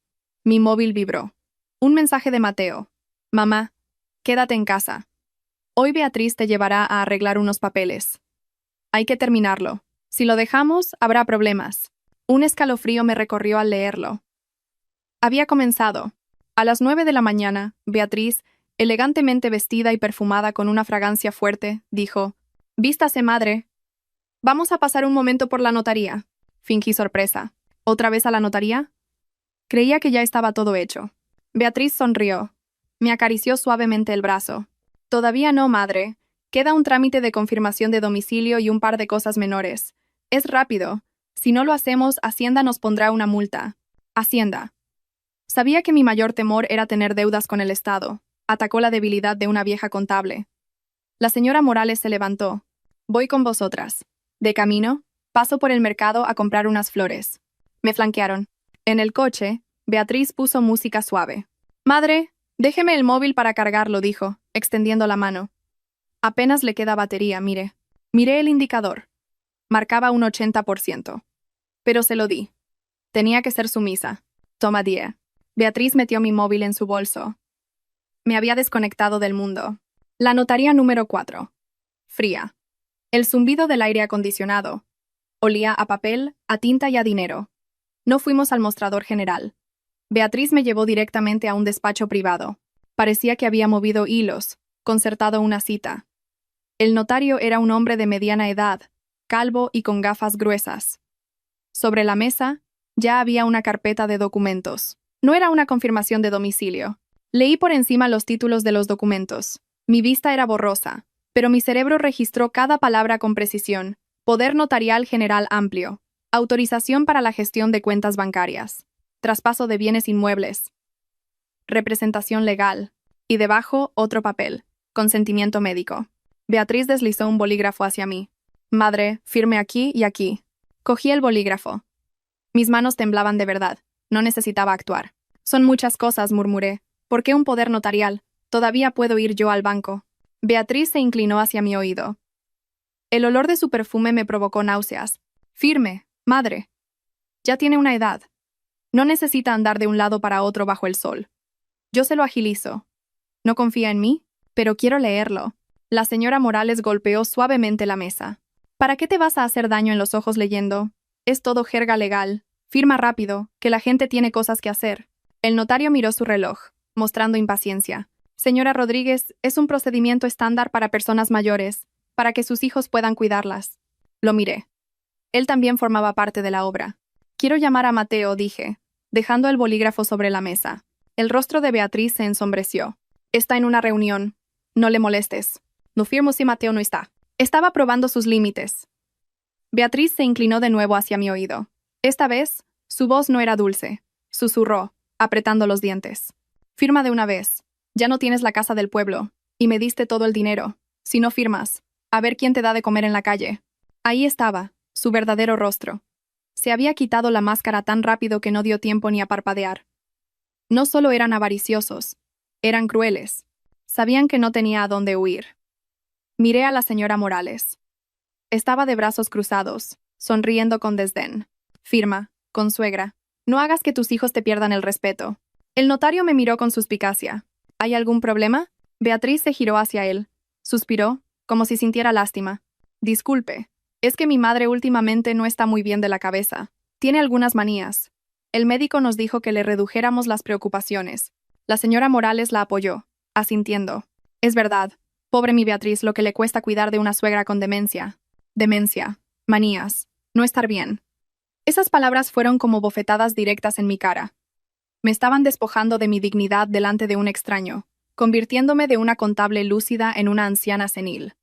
Mi móvil vibró. Un mensaje de Mateo. «Mamá, quédate en casa. Hoy Beatriz te llevará a arreglar unos papeles. Hay que terminarlo. Si lo dejamos, habrá problemas». Un escalofrío me recorrió al leerlo. Había comenzado. A las 9 de la mañana, Beatriz, elegantemente vestida y perfumada con una fragancia fuerte, dijo: «Vístase, madre. Vamos a pasar un momento por la notaría». Fingí sorpresa. «¿Otra vez a la notaría?» Creía que ya estaba todo hecho. Beatriz sonrió. Me acarició suavemente el brazo. «Todavía no, madre. Queda un trámite de confirmación de domicilio y un par de cosas menores. Es rápido. Si no lo hacemos, Hacienda nos pondrá una multa». Hacienda. Sabía que mi mayor temor era tener deudas con el Estado. Atacó la debilidad de una vieja contable. La señora Morales se levantó. «Voy con vosotras». De camino, paso por el mercado a comprar unas flores. Me flanquearon. En el coche, Beatriz puso música suave. «Madre, déjeme el móvil para cargarlo», dijo, extendiendo la mano. Apenas le queda batería, mire. Miré el indicador. Marcaba un 80%. Pero se lo di. Tenía que ser sumisa. «Toma 10». Beatriz metió mi móvil en su bolso. Me había desconectado del mundo. La notaría número 4. Fría. El zumbido del aire acondicionado. Olía a papel, a tinta y a dinero. No fuimos al mostrador general. Beatriz me llevó directamente a un despacho privado. Parecía que había movido hilos, concertado una cita. El notario era un hombre de mediana edad, calvo y con gafas gruesas. Sobre la mesa, ya había una carpeta de documentos. No era una confirmación de domicilio. Leí por encima los títulos de los documentos. Mi vista era borrosa, pero mi cerebro registró cada palabra con precisión. Poder notarial general amplio. Autorización para la gestión de cuentas bancarias. Traspaso de bienes inmuebles. Representación legal. Y debajo, otro papel. Consentimiento médico. Beatriz deslizó un bolígrafo hacia mí. «Madre, firme aquí y aquí». Cogí el bolígrafo. Mis manos temblaban de verdad. No necesitaba actuar. «Son muchas cosas», murmuré. «¿Por qué un poder notarial? Todavía puedo ir yo al banco». Beatriz se inclinó hacia mi oído. El olor de su perfume me provocó náuseas. «Firme, madre. Ya tiene una edad. No necesita andar de un lado para otro bajo el sol. Yo se lo agilizo. ¿No confía en mí? Pero quiero leerlo». La señora Morales golpeó suavemente la mesa. «¿Para qué te vas a hacer daño en los ojos leyendo? Es todo jerga legal. Firma rápido, que la gente tiene cosas que hacer». El notario miró su reloj, mostrando impaciencia. «Señora Rodríguez, es un procedimiento estándar para personas mayores. para que sus hijos puedan cuidarlas. Lo miré. Él también formaba parte de la obra. Quiero llamar a Mateo, dije, dejando el bolígrafo sobre la mesa. El rostro de Beatriz se ensombreció. Está en una reunión. No le molestes. No firmo si Mateo no está. Estaba probando sus límites. Beatriz se inclinó de nuevo hacia mi oído. Esta vez, su voz no era dulce. Susurró, apretando los dientes. Firma de una vez. Ya no tienes la casa del pueblo. Y me diste todo el dinero. Si no firmas, a ver quién te da de comer en la calle. Ahí estaba, su verdadero rostro. Se había quitado la máscara tan rápido que no dio tiempo ni a parpadear. No solo eran avariciosos, eran crueles. Sabían que no tenía a dónde huir. Miré a la señora Morales. Estaba de brazos cruzados, sonriendo con desdén. Firma, consuegra. No hagas que tus hijos te pierdan el respeto. El notario me miró con suspicacia. ¿Hay algún problema? Beatriz se giró hacia él. Suspiró, como si sintiera lástima. Disculpe, es que mi madre últimamente no está muy bien de la cabeza. Tiene algunas manías. El médico nos dijo que le redujéramos las preocupaciones. La señora Morales la apoyó, asintiendo. Es verdad, pobre mi Beatriz, lo que le cuesta cuidar de una suegra con demencia. Demencia, manías, no estar bien. Esas palabras fueron como bofetadas directas en mi cara. Me estaban despojando de mi dignidad delante de un extraño, convirtiéndome de una contable lúcida en una anciana senil.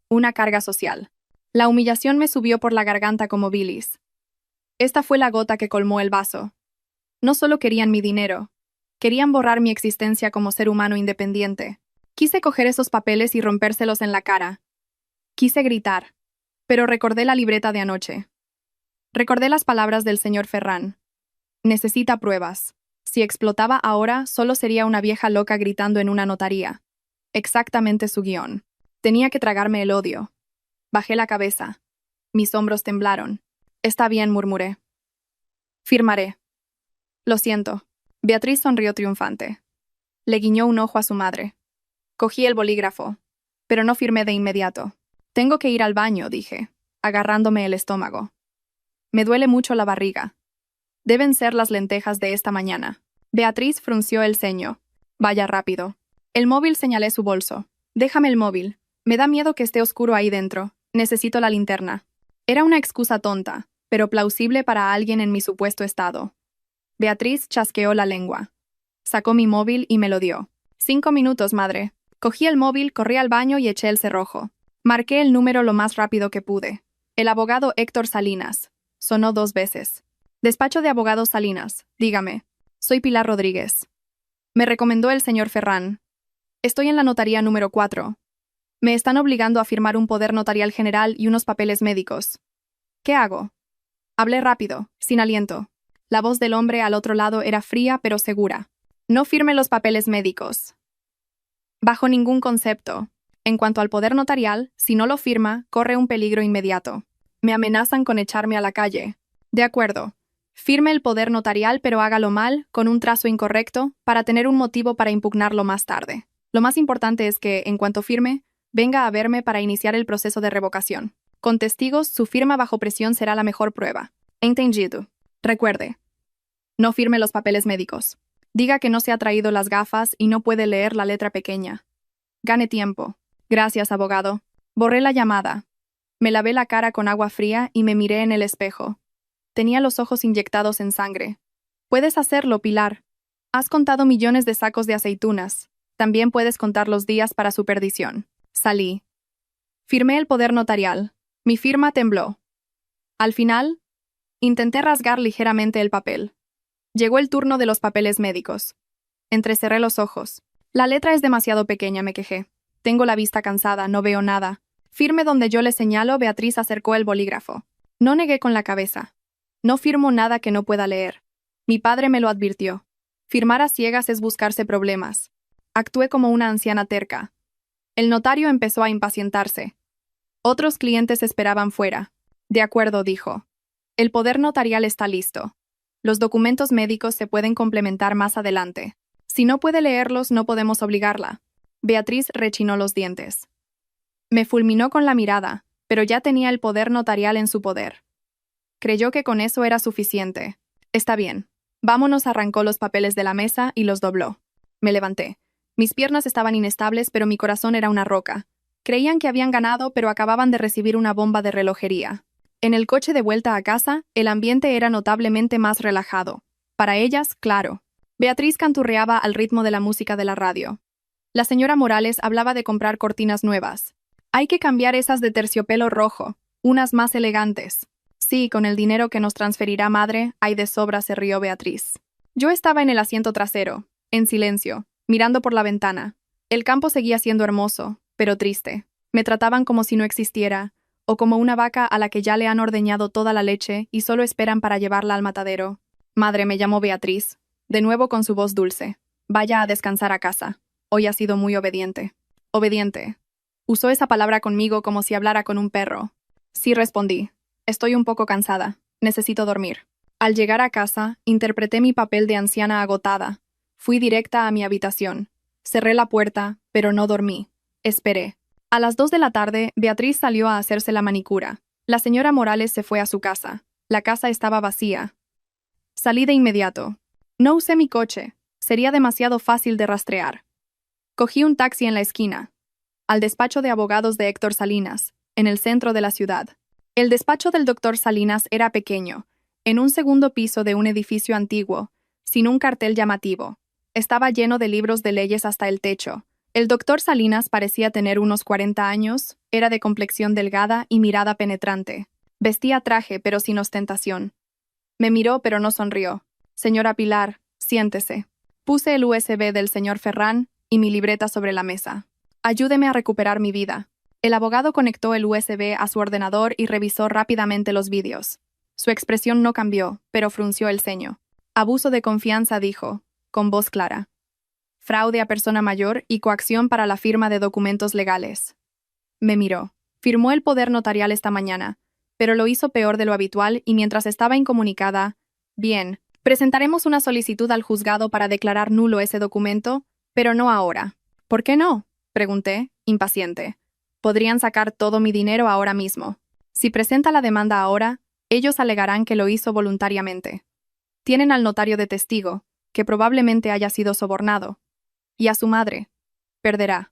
Una carga social. La humillación me subió por la garganta como bilis. Esta fue la gota que colmó el vaso. No solo querían mi dinero, querían borrar mi existencia como ser humano independiente. Quise coger esos papeles y rompérselos en la cara. Quise gritar, pero recordé la libreta de anoche. Recordé las palabras del señor Ferrán. Necesita pruebas. Si explotaba ahora, solo sería una vieja loca gritando en una notaría. Exactamente su guión. Tenía que tragarme el odio. Bajé la cabeza. Mis hombros temblaron. Está bien, murmuré. Firmaré. Lo siento. Beatriz sonrió triunfante. Le guiñó un ojo a su madre. Cogí el bolígrafo, pero no firmé de inmediato. Tengo que ir al baño, dije, agarrándome el estómago. Me duele mucho la barriga. Deben ser las lentejas de esta mañana. Beatriz frunció el ceño. Vaya rápido. El móvil, señalé su bolso. Déjame el móvil. Me da miedo que esté oscuro ahí dentro. Necesito la linterna. Era una excusa tonta, pero plausible para alguien en mi supuesto estado. Beatriz chasqueó la lengua. Sacó mi móvil y me lo dio. 5 minutos, madre. Cogí el móvil, corrí al baño y eché el cerrojo. Marqué el número lo más rápido que pude. El abogado Héctor Salinas. Sonó 2 veces. Despacho de abogados Salinas. Dígame. Soy Pilar Rodríguez. Me recomendó el señor Ferrán. Estoy en la notaría número 4. Me están obligando a firmar un poder notarial general y unos papeles médicos. ¿Qué hago? Hablé rápido, sin aliento. La voz del hombre al otro lado era fría pero segura. No firme los papeles médicos. Bajo ningún concepto. En cuanto al poder notarial, si no lo firma, corre un peligro inmediato. Me amenazan con echarme a la calle. De acuerdo. Firme el poder notarial, pero hágalo mal, con un trazo incorrecto, para tener un motivo para impugnarlo más tarde. Lo más importante es que, en cuanto firme, venga a verme para iniciar el proceso de revocación. Con testigos, su firma bajo presión será la mejor prueba. Entendido. Recuerde. No firme los papeles médicos. Diga que no se ha traído las gafas y no puede leer la letra pequeña. Gane tiempo. Gracias, abogado. Borré la llamada. Me lavé la cara con agua fría y me miré en el espejo. Tenía los ojos inyectados en sangre. Puedes hacerlo, Pilar. Has contado millones de sacos de aceitunas. También puedes contar los días para su perdición. Salí. Firmé el poder notarial. Mi firma tembló. Al final, intenté rasgar ligeramente el papel. Llegó el turno de los papeles médicos. Entrecerré los ojos. La letra es demasiado pequeña, me quejé. Tengo la vista cansada, no veo nada. Firme donde yo le señalo, Beatriz acercó el bolígrafo. No negué con la cabeza. No firmo nada que no pueda leer. Mi padre me lo advirtió. Firmar a ciegas es buscarse problemas. Actué como una anciana terca. El notario empezó a impacientarse. Otros clientes esperaban fuera. De acuerdo, dijo. El poder notarial está listo. Los documentos médicos se pueden complementar más adelante. Si no puede leerlos, no podemos obligarla. Beatriz rechinó los dientes. Me fulminó con la mirada, pero ya tenía el poder notarial en su poder. Creyó que con eso era suficiente. Está bien. Vámonos, arrancó los papeles de la mesa y los dobló. Me levanté. Mis piernas estaban inestables, pero mi corazón era una roca. Creían que habían ganado, pero acababan de recibir una bomba de relojería. En el coche de vuelta a casa, el ambiente era notablemente más relajado. Para ellas, claro. Beatriz canturreaba al ritmo de la música de la radio. La señora Morales hablaba de comprar cortinas nuevas. Hay que cambiar esas de terciopelo rojo, unas más elegantes. Sí, con el dinero que nos transferirá madre, hay de sobra, se rió Beatriz. Yo estaba en el asiento trasero, en silencio, mirando por la ventana. El campo seguía siendo hermoso, pero triste. Me trataban como si no existiera, o como una vaca a la que ya le han ordeñado toda la leche y solo esperan para llevarla al matadero. Madre, me llamó Beatriz, de nuevo con su voz dulce. Vaya a descansar a casa. Hoy ha sido muy obediente. Obediente. Usó esa palabra conmigo como si hablara con un perro. Sí, respondí. Estoy un poco cansada. Necesito dormir. Al llegar a casa, interpreté mi papel de anciana agotada. Fui directa a mi habitación. Cerré la puerta, pero no dormí. Esperé. A las 2 de la tarde, Beatriz salió a hacerse la manicura. La señora Morales se fue a su casa. La casa estaba vacía. Salí de inmediato. No usé mi coche. Sería demasiado fácil de rastrear. Cogí un taxi en la esquina. Al despacho de abogados de Héctor Salinas, en el centro de la ciudad. El despacho del doctor Salinas era pequeño, en un segundo piso de un edificio antiguo, sin un cartel llamativo. Estaba lleno de libros de leyes hasta el techo. El doctor Salinas parecía tener unos 40 años, era de complexión delgada y mirada penetrante. Vestía traje, pero sin ostentación. Me miró, pero no sonrió. Señora Pilar, siéntese. Puse el USB del señor Ferrán y mi libreta sobre la mesa. Ayúdeme a recuperar mi vida. El abogado conectó el USB a su ordenador y revisó rápidamente los vídeos. Su expresión no cambió, pero frunció el ceño. Abuso de confianza, dijo, con voz clara. Fraude a persona mayor y coacción para la firma de documentos legales. Me miró. Firmó el poder notarial esta mañana, pero lo hizo peor de lo habitual y mientras estaba incomunicada, bien, presentaremos una solicitud al juzgado para declarar nulo ese documento, pero no ahora. ¿Por qué no?, pregunté, impaciente. Podrían sacar todo mi dinero ahora mismo. Si presenta la demanda ahora, ellos alegarán que lo hizo voluntariamente. Tienen al notario de testigo, que probablemente haya sido sobornado. Y a su madre. Perderá.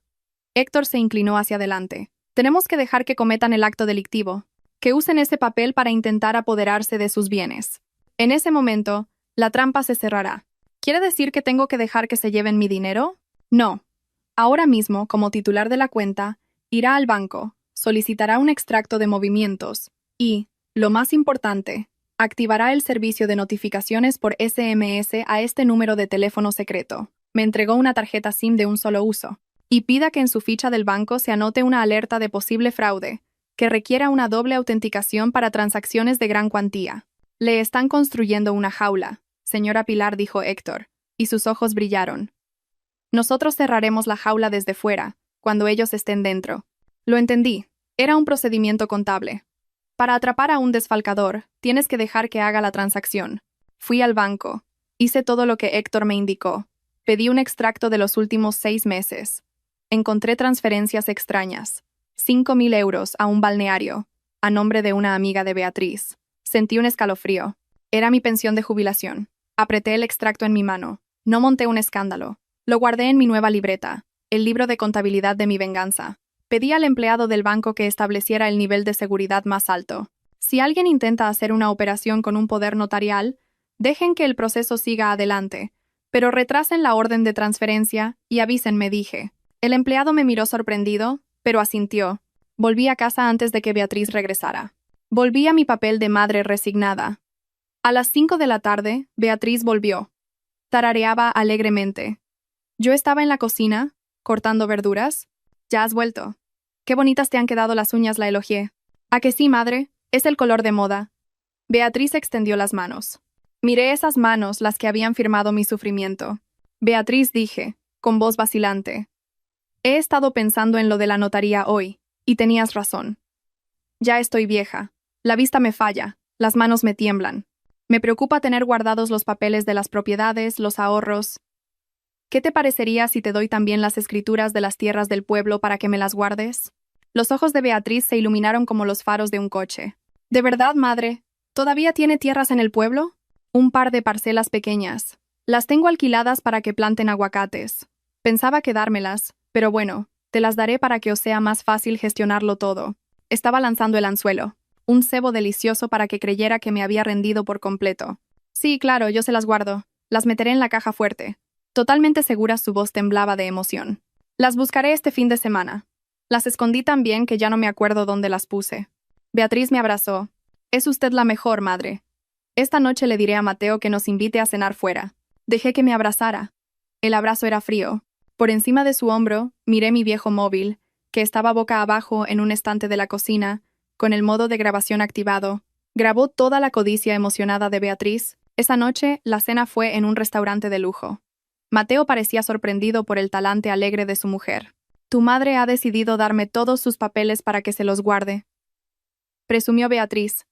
Héctor se inclinó hacia adelante. Tenemos que dejar que cometan el acto delictivo, que usen ese papel para intentar apoderarse de sus bienes. En ese momento, la trampa se cerrará. ¿Quiere decir que tengo que dejar que se lleven mi dinero? No. Ahora mismo, como titular de la cuenta, irá al banco, solicitará un extracto de movimientos y, lo más importante, activará el servicio de notificaciones por SMS a este número de teléfono secreto. Me entregó una tarjeta SIM de un solo uso. Y pida que en su ficha del banco se anote una alerta de posible fraude, que requiera una doble autenticación para transacciones de gran cuantía. Le están construyendo una jaula, señora Pilar, dijo Héctor, y sus ojos brillaron. Nosotros cerraremos la jaula desde fuera, cuando ellos estén dentro. Lo entendí. Era un procedimiento contable. Para atrapar a un desfalcador, tienes que dejar que haga la transacción. Fui al banco. Hice todo lo que Héctor me indicó. Pedí un extracto de los últimos 6 meses. Encontré transferencias extrañas. 5.000 euros a un balneario, a nombre de una amiga de Beatriz. Sentí un escalofrío. Era mi pensión de jubilación. Apreté el extracto en mi mano. No monté un escándalo. Lo guardé en mi nueva libreta, el libro de contabilidad de mi venganza. Pedí al empleado del banco que estableciera el nivel de seguridad más alto. Si alguien intenta hacer una operación con un poder notarial, dejen que el proceso siga adelante, pero retrasen la orden de transferencia y avísenme, dije. El empleado me miró sorprendido, pero asintió. Volví a casa antes de que Beatriz regresara. Volví a mi papel de madre resignada. A las 5 de la tarde, Beatriz volvió. Tarareaba alegremente. Yo estaba en la cocina, cortando verduras. ¿Ya has vuelto? Qué bonitas te han quedado las uñas, la elogié. ¿A que sí, madre? Es el color de moda. Beatriz extendió las manos. Miré esas manos, las que habían firmado mi sufrimiento. Beatriz, dije, con voz vacilante. He estado pensando en lo de la notaría hoy, y tenías razón. Ya estoy vieja. La vista me falla, las manos me tiemblan. Me preocupa tener guardados los papeles de las propiedades, los ahorros. ¿Qué te parecería si te doy también las escrituras de las tierras del pueblo para que me las guardes? Los ojos de Beatriz se iluminaron como los faros de un coche. ¿De verdad, madre? ¿Todavía tiene tierras en el pueblo? Un par de parcelas pequeñas. Las tengo alquiladas para que planten aguacates. Pensaba quedármelas, pero bueno, Te las daré para que os sea más fácil gestionarlo todo. Estaba lanzando el anzuelo. Un cebo delicioso para que creyera que me había rendido por completo. Sí, claro, yo se las guardo. Las meteré en la caja fuerte. Totalmente segura, su voz temblaba de emoción. Las buscaré este fin de semana. Las escondí tan bien que ya no me acuerdo dónde las puse. Beatriz me abrazó. Es usted la mejor, madre. Esta noche le diré a Mateo que nos invite a cenar fuera. Dejé que me abrazara. El abrazo era frío. Por encima de su hombro, miré mi viejo móvil, que estaba boca abajo en un estante de la cocina, con el modo de grabación activado. Grabó toda la codicia emocionada de Beatriz. Esa noche, la cena fue en un restaurante de lujo. Mateo parecía sorprendido por el talante alegre de su mujer. Tu madre ha decidido darme todos sus papeles para que se los guarde, presumió Beatriz,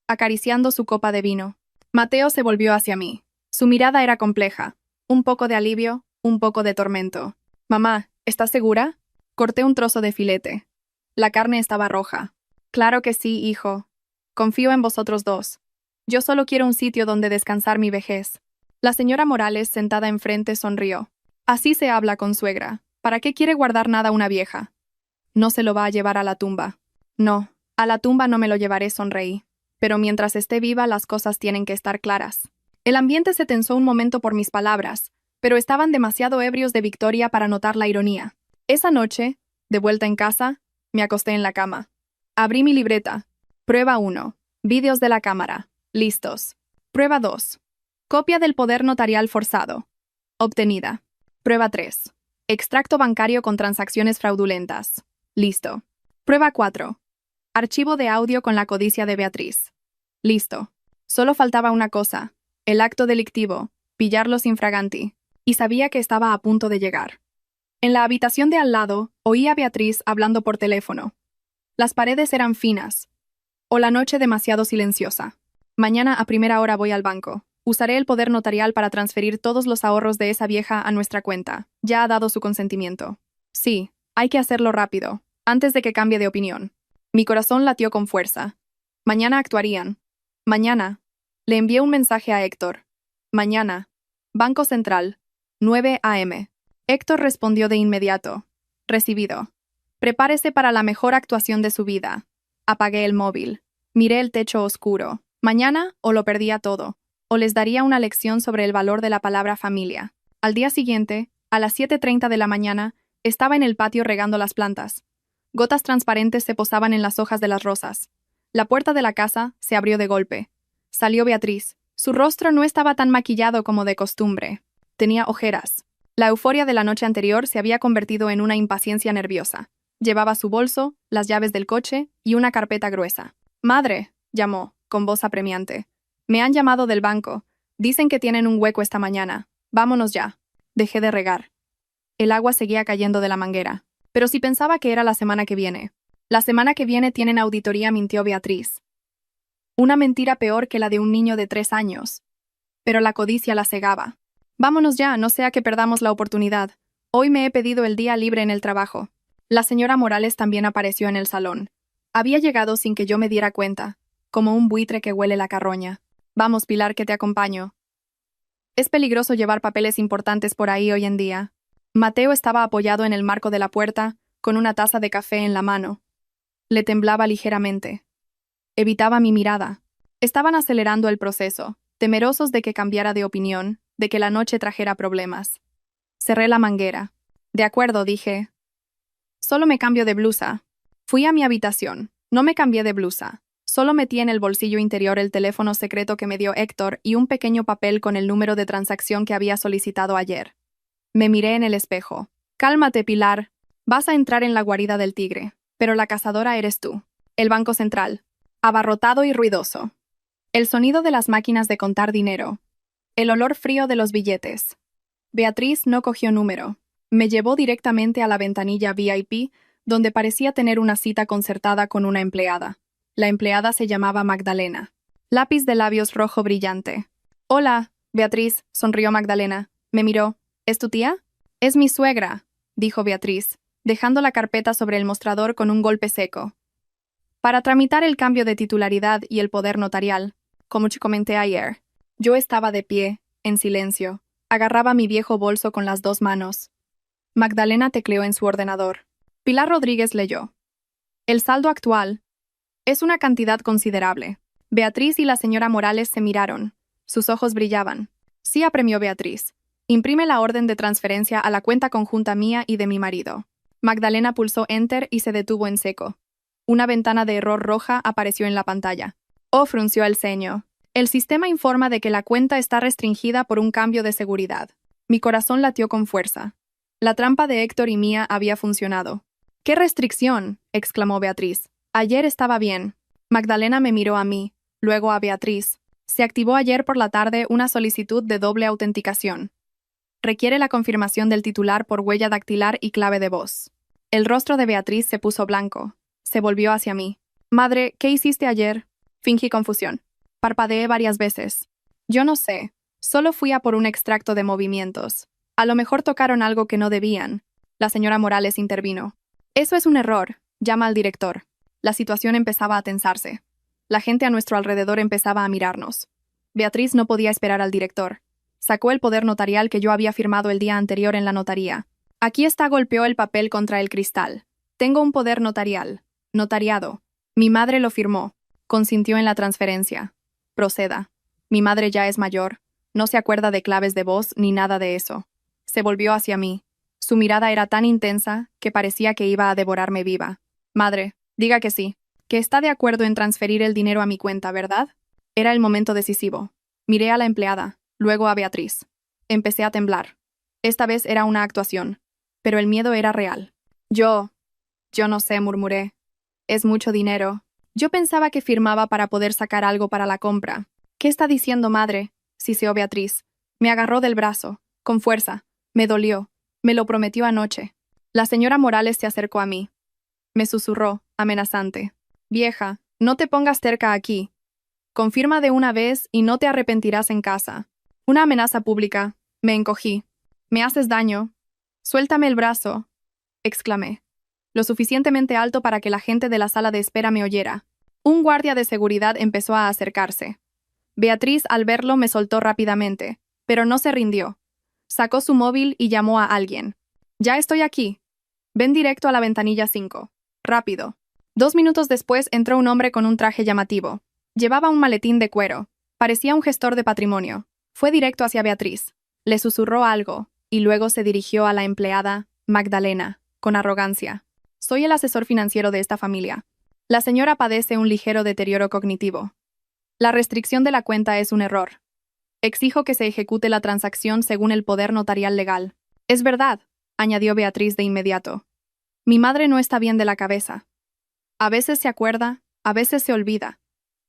acariciando su copa de vino. Mateo se volvió hacia mí. Su mirada era compleja. Un poco de alivio, un poco de tormento. Mamá, ¿estás segura? Corté un trozo de filete. La carne estaba roja. Claro que sí, hijo. Confío en vosotros dos. Yo solo quiero un sitio donde descansar mi vejez. La señora Morales, sentada enfrente, sonrió. Así se habla con suegra. ¿Para qué quiere guardar nada una vieja? No se lo va a llevar a la tumba. No, a la tumba no me lo llevaré, sonreí. Pero mientras esté viva, las cosas tienen que estar claras. El ambiente se tensó un momento por mis palabras, pero estaban demasiado ebrios de victoria para notar la ironía. Esa noche, de vuelta en casa, me acosté en la cama. Abrí mi libreta. Prueba 1. Vídeos de la cámara. Listos. Prueba 2. Copia del poder notarial forzado. Obtenida. Prueba 3. Extracto bancario con transacciones fraudulentas. Listo. Prueba 4. Archivo de audio con la codicia de Beatriz. Listo. Solo faltaba una cosa. El acto delictivo. Pillarlos infraganti. Y sabía que estaba a punto de llegar. En la habitación de al lado, oí a Beatriz hablando por teléfono. Las paredes eran finas. O la noche demasiado silenciosa. Mañana a primera hora voy al banco. Usaré el poder notarial para transferir todos los ahorros de esa vieja a nuestra cuenta. Ya ha dado su consentimiento. Sí, hay que hacerlo rápido, antes de que cambie de opinión. Mi corazón latió con fuerza. Mañana actuarían. Mañana. Le envié un mensaje a Héctor. Mañana. Banco Central. 9 a.m. Héctor respondió de inmediato. Recibido. Prepárese para la mejor actuación de su vida. Apagué el móvil. Miré el techo oscuro. Mañana, o lo perdía todo, o les daría una lección sobre el valor de la palabra familia. Al día siguiente, a las 7:30 de la mañana, estaba en el patio regando las plantas. Gotas transparentes se posaban en las hojas de las rosas. La puerta de la casa se abrió de golpe. Salió Beatriz. Su rostro no estaba tan maquillado como de costumbre. Tenía ojeras. La euforia de la noche anterior se había convertido en una impaciencia nerviosa. Llevaba su bolso, las llaves del coche y una carpeta gruesa. «Madre», llamó, con voz apremiante. «Me han llamado del banco. Dicen que tienen un hueco esta mañana. Vámonos ya». Dejé de regar. El agua seguía cayendo de la manguera. Pero si pensaba que era la semana que viene. La semana que viene tienen auditoría, mintió Beatriz. Una mentira peor que la de un niño de 3 años. Pero la codicia la cegaba. «Vámonos ya, no sea que perdamos la oportunidad. Hoy me he pedido el día libre en el trabajo». La señora Morales también apareció en el salón. Había llegado sin que yo me diera cuenta, como un buitre que huele la carroña. «Vamos, Pilar, que te acompaño. Es peligroso llevar papeles importantes por ahí hoy en día». Mateo estaba apoyado en el marco de la puerta, con una taza de café en la mano. Le temblaba ligeramente. Evitaba mi mirada. Estaban acelerando el proceso, temerosos de que cambiara de opinión, de que la noche trajera problemas. Cerré la manguera. «De acuerdo», dije. «Solo me cambio de blusa». Fui a mi habitación. No me cambié de blusa. Solo metí en el bolsillo interior el teléfono secreto que me dio Héctor y un pequeño papel con el número de transacción que había solicitado ayer. Me miré en el espejo. «Cálmate, Pilar. Vas a entrar en la guarida del tigre. Pero la cazadora eres tú». El Banco Central. Abarrotado y ruidoso. El sonido de las máquinas de contar dinero. El olor frío de los billetes. Beatriz no cogió número. Me llevó directamente a la ventanilla VIP, donde parecía tener una cita concertada con una empleada. La empleada se llamaba Magdalena. Lápiz de labios rojo brillante. «Hola, Beatriz», sonrió Magdalena. Me miró. «¿Es tu tía?» «Es mi suegra», dijo Beatriz, dejando la carpeta sobre el mostrador con un golpe seco. «Para tramitar el cambio de titularidad y el poder notarial, como te comenté ayer». Yo estaba de pie, en silencio. Agarraba mi viejo bolso con las 2 manos. Magdalena tecleó en su ordenador. Pilar Rodríguez leyó. El saldo actual es una cantidad considerable. Beatriz y la señora Morales se miraron. Sus ojos brillaban. Sí, apremió Beatriz. Imprime la orden de transferencia a la cuenta conjunta mía y de mi marido. Magdalena pulsó Enter y se detuvo en seco. Una ventana de error roja apareció en la pantalla. Oh, frunció el ceño. El sistema informa de que la cuenta está restringida por un cambio de seguridad. Mi corazón latió con fuerza. La trampa de Héctor y mía había funcionado. ¡Qué restricción!, exclamó Beatriz. Ayer estaba bien. Magdalena me miró a mí, luego a Beatriz. Se activó ayer por la tarde una solicitud de doble autenticación. Requiere la confirmación del titular por huella dactilar y clave de voz. El rostro de Beatriz se puso blanco. Se volvió hacia mí. Madre, ¿qué hiciste ayer? Fingí confusión. Parpadeé varias veces. Yo no sé. Solo fui a por un extracto de movimientos. A lo mejor tocaron algo que no debían. La señora Morales intervino. Eso es un error. Llama al director. La situación empezaba a tensarse. La gente a nuestro alrededor empezaba a mirarnos. Beatriz no podía esperar al director. Sacó el poder notarial que yo había firmado el día anterior en la notaría. Aquí está, golpeó el papel contra el cristal. Tengo un poder notarial. Notariado. Mi madre lo firmó. Consintió en la transferencia. Proceda. Mi madre ya es mayor. No se acuerda de claves de voz ni nada de eso. Se volvió hacia mí. Su mirada era tan intensa que parecía que iba a devorarme viva. Madre, diga que sí, que está de acuerdo en transferir el dinero a mi cuenta, ¿verdad? Era el momento decisivo. Miré a la empleada, luego a Beatriz. Empecé a temblar. Esta vez era una actuación, pero el miedo era real. Yo no sé, murmuré. Es mucho dinero. Yo pensaba que firmaba para poder sacar algo para la compra. ¿Qué está diciendo, madre?, siseó Beatriz. Me agarró del brazo, con fuerza. Me dolió. Me lo prometió anoche. La señora Morales se acercó a mí. Me susurró, amenazante. Vieja, no te pongas cerca aquí. Confirma de una vez y no te arrepentirás en casa. Una amenaza pública. Me encogí. Me haces daño. Suéltame el brazo, exclamé. Lo suficientemente alto para que la gente de la sala de espera me oyera. Un guardia de seguridad empezó a acercarse. Beatriz, al verlo, me soltó rápidamente, pero no se rindió. Sacó su móvil y llamó a alguien. Ya estoy aquí. Ven directo a la ventanilla 5. Rápido. 2 minutos después entró un hombre con un traje llamativo. Llevaba un maletín de cuero. Parecía un gestor de patrimonio. Fue directo hacia Beatriz. Le susurró algo, y luego se dirigió a la empleada, Magdalena, con arrogancia. Soy el asesor financiero de esta familia. La señora padece un ligero deterioro cognitivo. La restricción de la cuenta es un error. Exijo que se ejecute la transacción según el poder notarial legal. Es verdad, añadió Beatriz de inmediato. Mi madre no está bien de la cabeza. A veces se acuerda, a veces se olvida.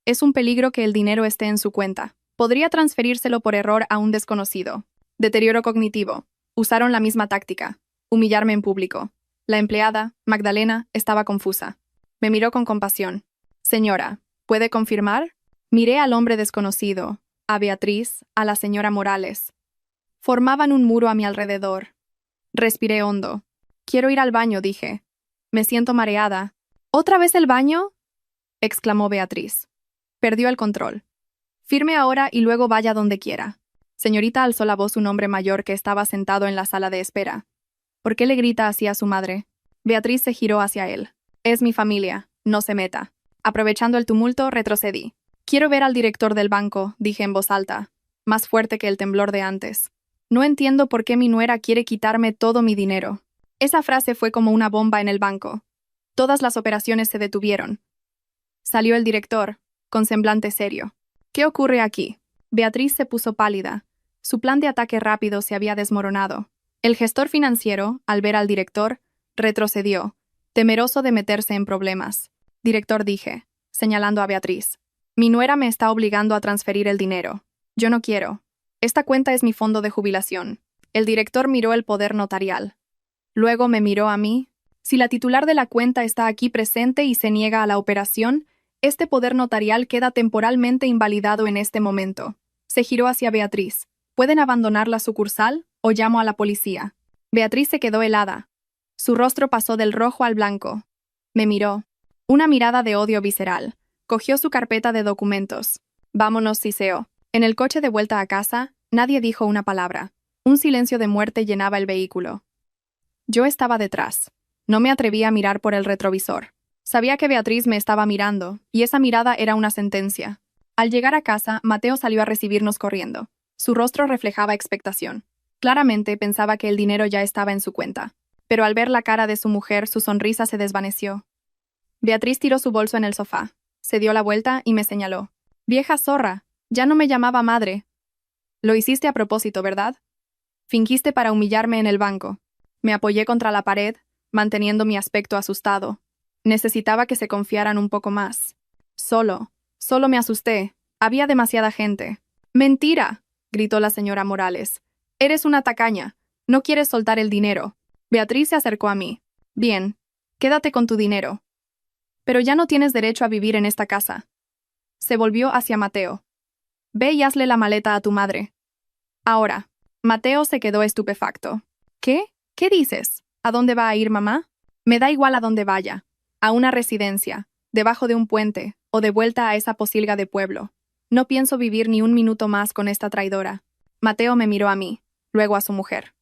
Es un peligro que el dinero esté en su cuenta. Podría transferírselo por error a un desconocido. Deterioro cognitivo. Usaron la misma táctica. Humillarme en público. La empleada, Magdalena, estaba confusa. Me miró con compasión. Señora, ¿puede confirmar? Miré al hombre desconocido, a Beatriz, a la señora Morales. Formaban un muro a mi alrededor. Respiré hondo. Quiero ir al baño, dije. Me siento mareada. ¿Otra vez el baño?, exclamó Beatriz. Perdió el control. Firme ahora y luego vaya donde quiera. Señorita, alzó la voz un hombre mayor que estaba sentado en la sala de espera. ¿Por qué le grita así a su madre? Beatriz se giró hacia él. Es mi familia, no se meta. Aprovechando el tumulto, retrocedí. Quiero ver al director del banco, dije en voz alta, más fuerte que el temblor de antes. No entiendo por qué mi nuera quiere quitarme todo mi dinero. Esa frase fue como una bomba en el banco. Todas las operaciones se detuvieron. Salió el director, con semblante serio. ¿Qué ocurre aquí? Beatriz se puso pálida. Su plan de ataque rápido se había desmoronado. El gestor financiero, al ver al director, retrocedió, temeroso de meterse en problemas. Director, dije, señalando a Beatriz. Mi nuera me está obligando a transferir el dinero. Yo no quiero. Esta cuenta es mi fondo de jubilación. El director miró el poder notarial. Luego me miró a mí. Si la titular de la cuenta está aquí presente y se niega a la operación, este poder notarial queda temporalmente invalidado en este momento. Se giró hacia Beatriz. ¿Pueden abandonar la sucursal o llamo a la policía? Beatriz se quedó helada. Su rostro pasó del rojo al blanco. Me miró. Una mirada de odio visceral. Cogió su carpeta de documentos. Vámonos, siseó. En el coche de vuelta a casa, nadie dijo una palabra. Un silencio de muerte llenaba el vehículo. Yo estaba detrás. No me atreví a mirar por el retrovisor. Sabía que Beatriz me estaba mirando, y esa mirada era una sentencia. Al llegar a casa, Mateo salió a recibirnos corriendo. Su rostro reflejaba expectación. Claramente pensaba que el dinero ya estaba en su cuenta. Pero al ver la cara de su mujer, su sonrisa se desvaneció. Beatriz tiró su bolso en el sofá. Se dio la vuelta y me señaló. «Vieja zorra, ya no me llamaba madre». «Lo hiciste a propósito, ¿verdad?» «Fingiste para humillarme en el banco». Me apoyé contra la pared, manteniendo mi aspecto asustado. Necesitaba que se confiaran un poco más. Solo me asusté. Había demasiada gente. «¡Mentira!», gritó la señora Morales. «Eres una tacaña. No quieres soltar el dinero». Beatriz se acercó a mí. «Bien, quédate con tu dinero. Pero ya no tienes derecho a vivir en esta casa». Se volvió hacia Mateo. «Ve y hazle la maleta a tu madre». «Ahora». Mateo se quedó estupefacto. «¿Qué? ¿Qué dices? ¿A dónde va a ir mamá?» «Me da igual a dónde vaya. A una residencia, debajo de un puente, o de vuelta a esa posilga de pueblo. No pienso vivir ni un minuto más con esta traidora». Mateo me miró a mí, luego a su mujer.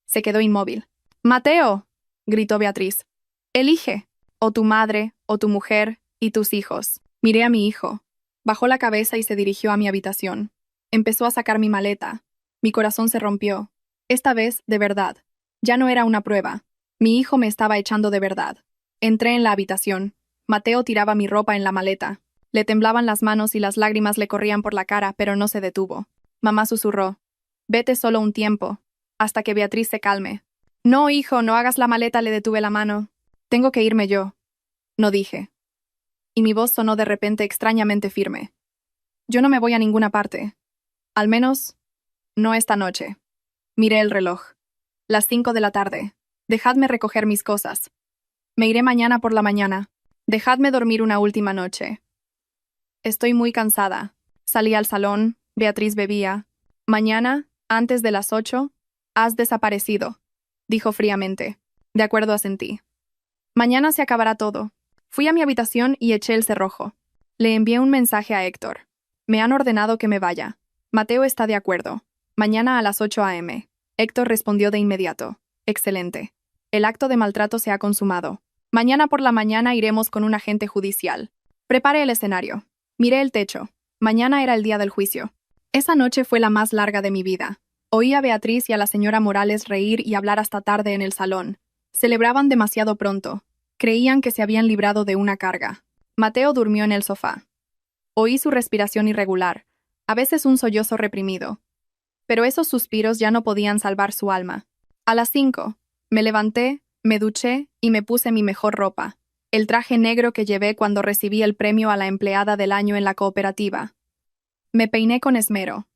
Se quedó inmóvil. «¡Mateo!», gritó Beatriz. «Elige, o tu madre, o tu mujer, y tus hijos». Miré a mi hijo. Bajó la cabeza y se dirigió a mi habitación. Empezó a sacar mi maleta. Mi corazón se rompió. Esta vez, de verdad. Ya no era una prueba. Mi hijo me estaba echando de verdad. Entré en la habitación. Mateo tiraba mi ropa en la maleta. Le temblaban las manos y las lágrimas le corrían por la cara, pero no se detuvo. Mamá susurró. «Vete solo un tiempo, hasta que Beatriz se calme». «No, hijo, no hagas la maleta», le detuve la mano. «Tengo que irme yo». No dije. Y mi voz sonó de repente extrañamente firme. «Yo no me voy a ninguna parte. Al menos, no esta noche». Miré el reloj. Las 5 de la tarde. Dejadme recoger mis cosas. Me iré mañana por la mañana. Dejadme dormir una última noche. Estoy muy cansada. Salí al salón, Beatriz bebía. «Mañana, antes de las 8, has desaparecido», dijo fríamente. De acuerdo, asentí. «Mañana se acabará todo». Fui a mi habitación y eché el cerrojo. Le envié un mensaje a Héctor. «Me han ordenado que me vaya. Mateo está de acuerdo. Mañana a las 8 a.m. Héctor respondió de inmediato. «Excelente. El acto de maltrato se ha consumado. Mañana por la mañana iremos con un agente judicial. Prepare el escenario». Miré el techo. Mañana era el día del juicio. Esa noche fue la más larga de mi vida. Oí a Beatriz y a la señora Morales reír y hablar hasta tarde en el salón. Celebraban demasiado pronto. Creían que se habían librado de una carga. Mateo durmió en el sofá. Oí su respiración irregular, a veces un sollozo reprimido. Pero esos suspiros ya no podían salvar su alma. A las 5, me levanté, me duché y me puse mi mejor ropa, el traje negro que llevé cuando recibí el premio a la empleada del año en la cooperativa. Me peiné con esmero.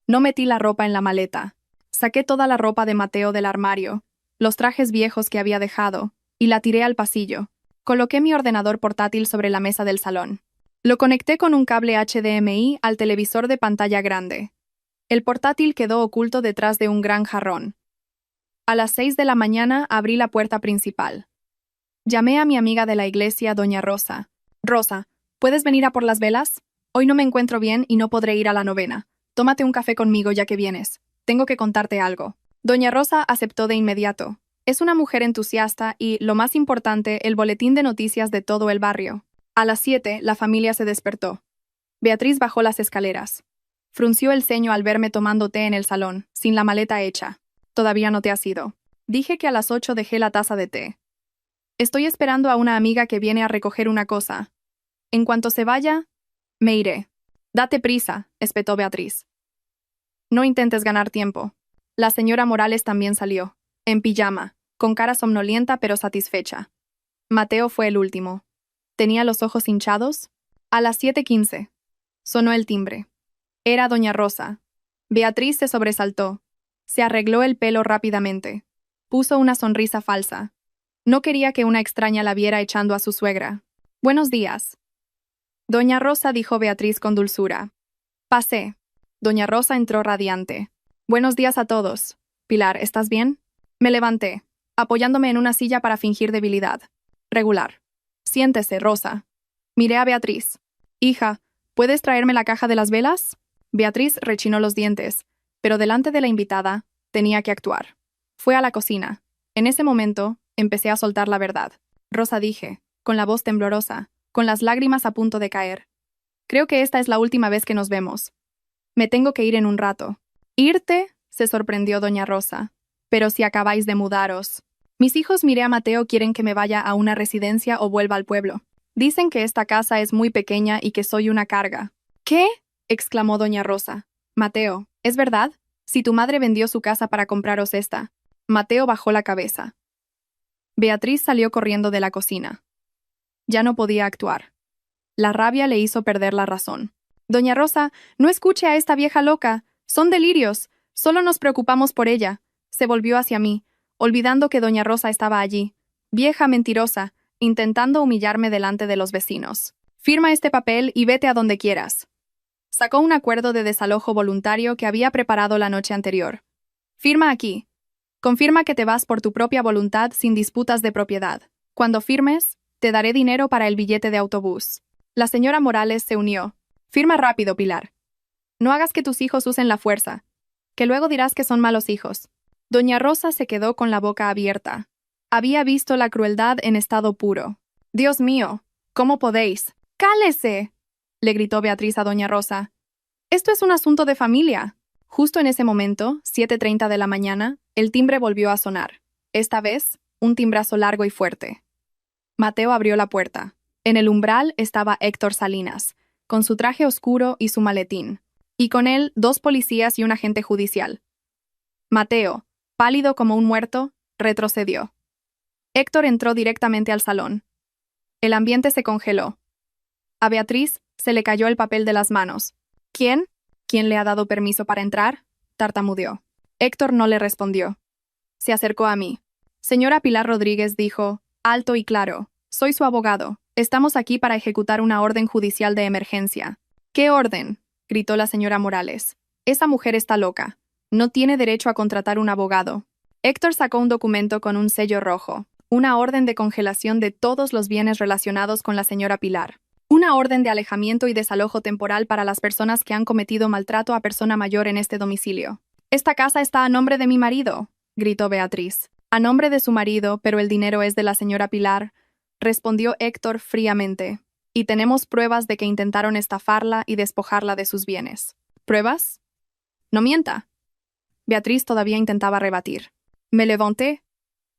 No metí la ropa en la maleta. Saqué toda la ropa de Mateo del armario, los trajes viejos que había dejado, y la tiré al pasillo. Coloqué mi ordenador portátil sobre la mesa del salón. Lo conecté con un cable HDMI al televisor de pantalla grande. El portátil quedó oculto detrás de un gran jarrón. A las 6 de la mañana abrí la puerta principal. Llamé a mi amiga de la iglesia, doña Rosa. «Rosa, ¿puedes venir a por las velas? Hoy no me encuentro bien y no podré ir a la novena. Tómate un café conmigo ya que vienes. Tengo que contarte algo». Doña Rosa aceptó de inmediato. Es una mujer entusiasta y, lo más importante, el boletín de noticias de todo el barrio. A las 7, la familia se despertó. Beatriz bajó las escaleras. Frunció el ceño al verme tomando té en el salón, sin la maleta hecha. «Todavía no te has ido». Dije que a las 8 dejé la taza de té. «Estoy esperando a una amiga que viene a recoger una cosa. En cuanto se vaya, me iré». «Date prisa», espetó Beatriz. «No intentes ganar tiempo». La señora Morales también salió, en pijama, con cara somnolienta pero satisfecha. Mateo fue el último. ¿Tenía los ojos hinchados? A las 7:15. Sonó el timbre. Era doña Rosa. Beatriz se sobresaltó. Se arregló el pelo rápidamente. Puso una sonrisa falsa. No quería que una extraña la viera echando a su suegra. «Buenos días». «Doña Rosa», dijo Beatriz con dulzura. «Pasé». Doña Rosa entró radiante. «Buenos días a todos. Pilar, ¿estás bien?» Me levanté, apoyándome en una silla para fingir debilidad. «Regular». «Siéntese, Rosa». Miré a Beatriz. «Hija, ¿puedes traerme la caja de las velas?» Beatriz rechinó los dientes, pero delante de la invitada tenía que actuar. Fue a la cocina. En ese momento, Empecé a soltar la verdad. Rosa, dije, con la voz temblorosa, con las lágrimas a punto de caer. Creo que esta es la última vez que nos vemos. Me tengo que ir en un rato. ¿Irte? Se sorprendió doña Rosa. Pero si acabáis de mudaros. Mis hijos, miré a Mateo, quieren que me vaya a una residencia o vuelva al pueblo. Dicen que esta casa es muy pequeña y que soy una carga. ¿Qué? Exclamó doña Rosa. Mateo, ¿es verdad? Si tu madre vendió su casa para compraros esta. Mateo bajó la cabeza. Beatriz salió corriendo de la cocina. Ya no podía actuar. La rabia le hizo perder la razón. Doña Rosa, no escuche a esta vieja loca. Son delirios. Solo nos preocupamos por ella. Se volvió hacia mí, olvidando que doña Rosa estaba allí. Vieja mentirosa, intentando humillarme delante de los vecinos. Firma este papel y vete a donde quieras. Sacó un acuerdo de desalojo voluntario que había preparado la noche anterior. Firma aquí. Confirma que te vas por tu propia voluntad sin disputas de propiedad. Cuando firmes, te daré dinero para el billete de autobús. La señora Morales se unió. Firma rápido, Pilar. No hagas que tus hijos usen la fuerza, que luego dirás que son malos hijos. Doña Rosa se quedó con la boca abierta. Había visto la crueldad en estado puro. Dios mío, ¿cómo podéis? ¡Cálese!, le gritó Beatriz a doña Rosa. Esto es un asunto de familia. Justo en ese momento, 7:30 de la mañana, el timbre volvió a sonar. Esta vez, un timbrazo largo y fuerte. Mateo abrió la puerta. En el umbral estaba Héctor Salinas, con su traje oscuro y su maletín, y con él 2 policías y un agente judicial. Mateo, pálido como un muerto, retrocedió. Héctor entró directamente al salón. El ambiente se congeló. A Beatriz se le cayó el papel de las manos. ¿Quién? ¿Quién le ha dado permiso para entrar? Tartamudeó. Héctor no le respondió. Se acercó a mí. Señora Pilar Rodríguez, dijo, alto y claro, soy su abogado. Estamos aquí para ejecutar una orden judicial de emergencia. ¿Qué orden?, gritó la señora Morales. Esa mujer está loca. No tiene derecho a contratar un abogado. Héctor sacó un documento con un sello rojo. Una orden de congelación de todos los bienes relacionados con la señora Pilar. Una orden de alejamiento y desalojo temporal para las personas que han cometido maltrato a persona mayor en este domicilio. Esta casa está a nombre de mi marido, gritó Beatriz. A nombre de su marido, pero el dinero es de la señora Pilar, respondió Héctor fríamente. Y tenemos pruebas de que intentaron estafarla y despojarla de sus bienes. ¿Pruebas? No mienta. Beatriz todavía intentaba rebatir. Me levanté.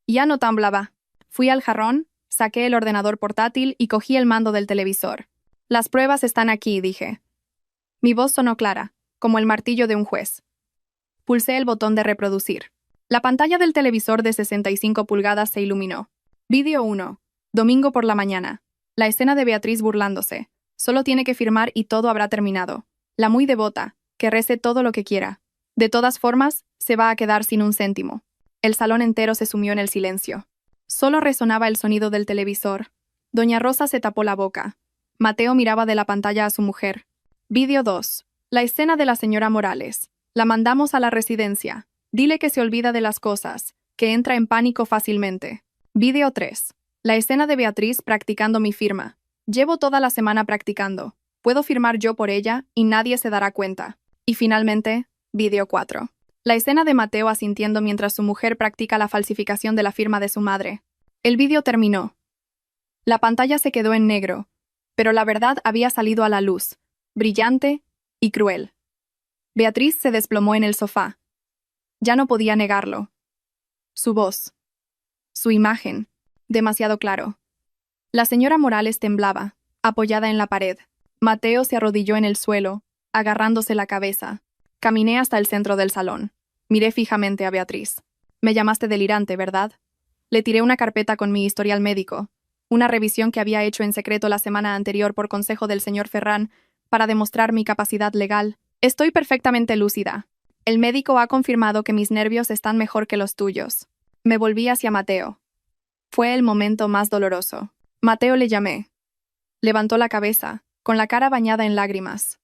Ya no temblaba. Fui al jarrón, saqué el ordenador portátil y cogí el mando del televisor. Las pruebas están aquí, dije. Mi voz sonó clara, como el martillo de un juez. Pulsé el botón de reproducir. La pantalla del televisor de 65 pulgadas se iluminó. Vídeo 1. Domingo por la mañana. La escena de Beatriz burlándose. Solo tiene que firmar y todo habrá terminado. La muy devota, que rece todo lo que quiera. De todas formas, se va a quedar sin un céntimo. El salón entero se sumió en el silencio. Solo resonaba el sonido del televisor. Doña Rosa se tapó la boca. Mateo miraba de la pantalla a su mujer. Vídeo 2. La escena de la señora Morales. La mandamos a la residencia. Dile que se olvida de las cosas, que entra en pánico fácilmente. Vídeo 3. La escena de Beatriz practicando mi firma. Llevo toda la semana practicando. Puedo firmar yo por ella y nadie se dará cuenta. Y finalmente, vídeo 4. La escena de Mateo asintiendo mientras su mujer practica la falsificación de la firma de su madre. El vídeo terminó. La pantalla se quedó en negro, pero la verdad había salido a la luz, brillante y cruel. Beatriz se desplomó en el sofá. Ya no podía negarlo. Su voz. Su imagen. Demasiado claro. La señora Morales temblaba, apoyada en la pared. Mateo se arrodilló en el suelo, agarrándose la cabeza. Caminé hasta el centro del salón. Miré fijamente a Beatriz. Me llamaste delirante, ¿verdad? Le tiré una carpeta con mi historial médico, una revisión que había hecho en secreto la semana anterior por consejo del señor Ferrán para demostrar mi capacidad legal. Estoy perfectamente lúcida. El médico ha confirmado que mis nervios están mejor que los tuyos. Me volví hacia Mateo. Fue el momento más doloroso. Mateo, le llamé. Levantó la cabeza, con la cara bañada en lágrimas.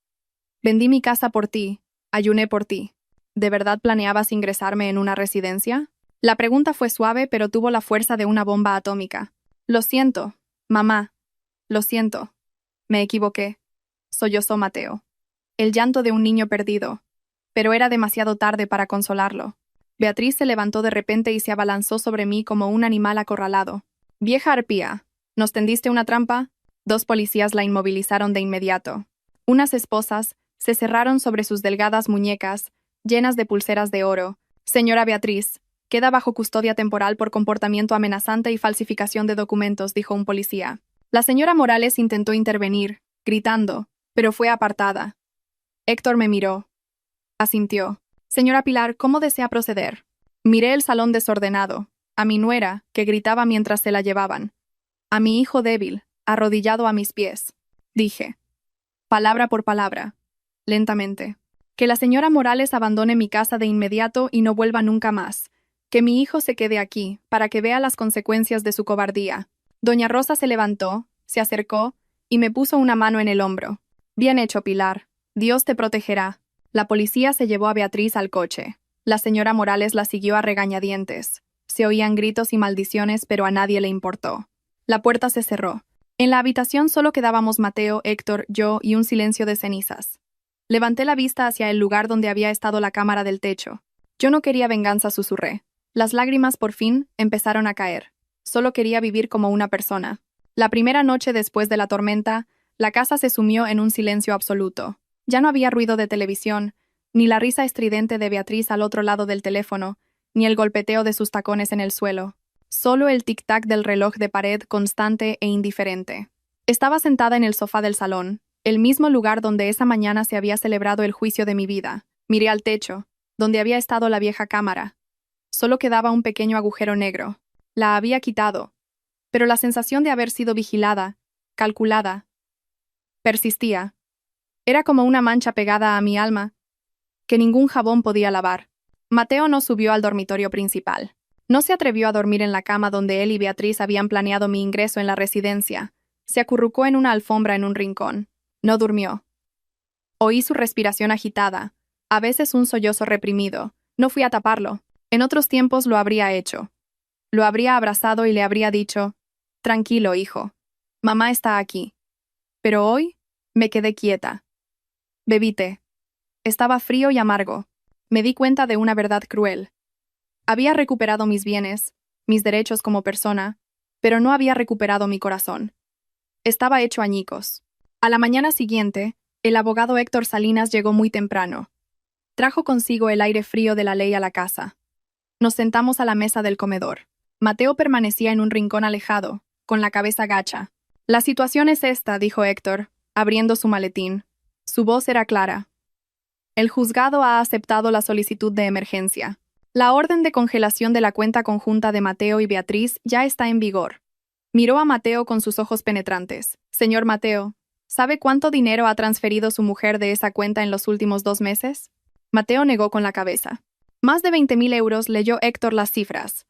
Vendí mi casa por ti. Ayuné por ti. ¿De verdad planeabas ingresarme en una residencia? La pregunta fue suave, pero tuvo la fuerza de una bomba atómica. Lo siento, mamá. Lo siento. Me equivoqué. Sollozó Mateo. El llanto de un niño perdido. Pero era demasiado tarde para consolarlo. Beatriz se levantó de repente y se abalanzó sobre mí como un animal acorralado. «Vieja arpía, ¿nos tendiste una trampa?» 2 policías la inmovilizaron de inmediato. Unas esposas se cerraron sobre sus delgadas muñecas, llenas de pulseras de oro. «Señora Beatriz, queda bajo custodia temporal por comportamiento amenazante y falsificación de documentos», dijo un policía. La señora Morales intentó intervenir, gritando, pero fue apartada. Héctor me miró. Asintió. «Señora Pilar, ¿cómo desea proceder?» Miré el salón desordenado, a mi nuera, que gritaba mientras se la llevaban, a mi hijo débil, arrodillado a mis pies. Dije, palabra por palabra, lentamente, que la señora Morales abandone mi casa de inmediato y no vuelva nunca más, que mi hijo se quede aquí, para que vea las consecuencias de su cobardía. Doña Rosa se levantó, se acercó, y me puso una mano en el hombro. «Bien hecho, Pilar. Dios te protegerá». La policía se llevó a Beatriz al coche. La señora Morales la siguió a regañadientes. Se oían gritos y maldiciones, pero a nadie le importó. La puerta se cerró. En la habitación solo quedábamos Mateo, Héctor, yo y un silencio de cenizas. Levanté la vista hacia el lugar donde había estado la cámara del techo. Yo no quería venganza, susurré. Las lágrimas por fin empezaron a caer. Solo quería vivir como una persona. La primera noche después de la tormenta, la casa se sumió en un silencio absoluto. Ya no había ruido de televisión, ni la risa estridente de Beatriz al otro lado del teléfono, ni el golpeteo de sus tacones en el suelo. Solo el tic-tac del reloj de pared constante e indiferente. Estaba sentada en el sofá del salón, el mismo lugar donde esa mañana se había celebrado el juicio de mi vida. Miré al techo, donde había estado la vieja cámara. Solo quedaba un pequeño agujero negro. La había quitado, pero la sensación de haber sido vigilada, calculada, persistía. Era como una mancha pegada a mi alma, que ningún jabón podía lavar. Mateo no subió al dormitorio principal. No se atrevió a dormir en la cama donde él y Beatriz habían planeado mi ingreso en la residencia. Se acurrucó en una alfombra en un rincón. No durmió. Oí su respiración agitada, a veces un sollozo reprimido. No fui a taparlo. En otros tiempos lo habría hecho. Lo habría abrazado y le habría dicho, «Tranquilo, hijo. Mamá está aquí». Pero hoy me quedé quieta. Bebí té. Estaba frío y amargo. Me di cuenta de una verdad cruel. Había recuperado mis bienes, mis derechos como persona, pero no había recuperado mi corazón. Estaba hecho añicos. A la mañana siguiente, el abogado Héctor Salinas llegó muy temprano. Trajo consigo el aire frío de la ley a la casa. Nos sentamos a la mesa del comedor. Mateo permanecía en un rincón alejado, con la cabeza gacha. «La situación es esta», dijo Héctor, abriendo su maletín. Su voz era clara. «El juzgado ha aceptado la solicitud de emergencia. La orden de congelación de la cuenta conjunta de Mateo y Beatriz ya está en vigor». Miró a Mateo con sus ojos penetrantes. «Señor Mateo, ¿sabe cuánto dinero ha transferido su mujer de esa cuenta en los últimos 2 meses?» Mateo negó con la cabeza. «Más de 20.000 euros», leyó Héctor las cifras.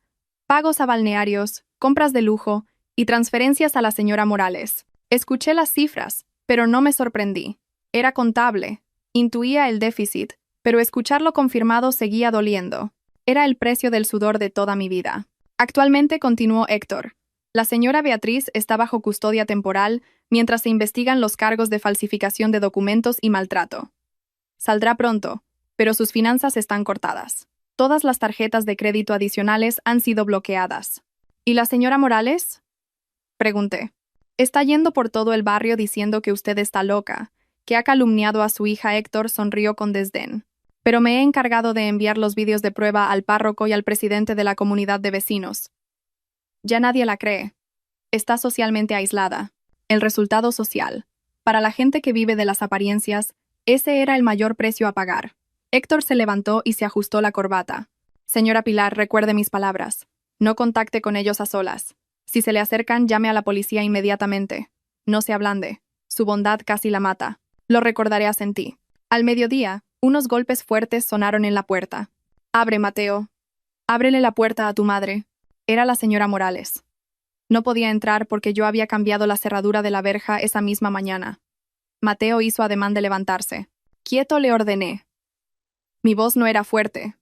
«Pagos a balnearios, compras de lujo y transferencias a la señora Morales». Escuché las cifras, pero no me sorprendí. Era contable. Intuía el déficit, pero escucharlo confirmado seguía doliendo. Era el precio del sudor de toda mi vida. Actualmente, continuó Héctor, la señora Beatriz está bajo custodia temporal mientras se investigan los cargos de falsificación de documentos y maltrato. Saldrá pronto, pero sus finanzas están cortadas. Todas las tarjetas de crédito adicionales han sido bloqueadas. ¿Y la señora Morales?, pregunté. Está yendo por todo el barrio diciendo que usted está loca, que ha calumniado a su hija. Héctor sonrió con desdén. Pero me he encargado de enviar los vídeos de prueba al párroco y al presidente de la comunidad de vecinos. Ya nadie la cree. Está socialmente aislada. El resultado social. Para la gente que vive de las apariencias, ese era el mayor precio a pagar. Héctor se levantó y se ajustó la corbata. Señora Pilar, recuerde mis palabras. No contacte con ellos a solas. Si se le acercan, llame a la policía inmediatamente. No se ablande. Su bondad casi la mata. Lo recordaré a Sentí. Al mediodía, unos golpes fuertes sonaron en la puerta. «Abre, Mateo. Ábrele la puerta a tu madre». Era la señora Morales. No podía entrar porque yo había cambiado la cerradura de la verja esa misma mañana. Mateo hizo ademán de levantarse. «Quieto», le ordené. Mi voz no era fuerte,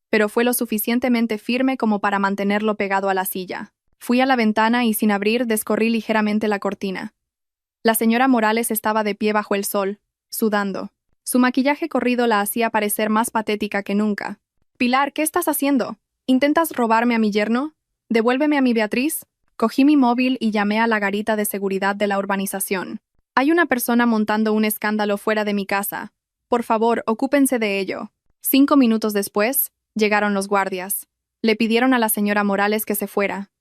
pero fue lo suficientemente firme como para mantenerlo pegado a la silla. Fui a la ventana y sin abrir descorrí ligeramente la cortina. La señora Morales estaba de pie bajo el sol, sudando. Su maquillaje corrido la hacía parecer más patética que nunca. Pilar, ¿qué estás haciendo? ¿Intentas robarme a mi yerno? Devuélveme a mi Beatriz. Cogí mi móvil y llamé a la garita de seguridad de la urbanización. Hay una persona montando un escándalo fuera de mi casa. Por favor, ocúpense de ello. 5 minutos después, llegaron los guardias. Le pidieron a la señora Morales que se fuera.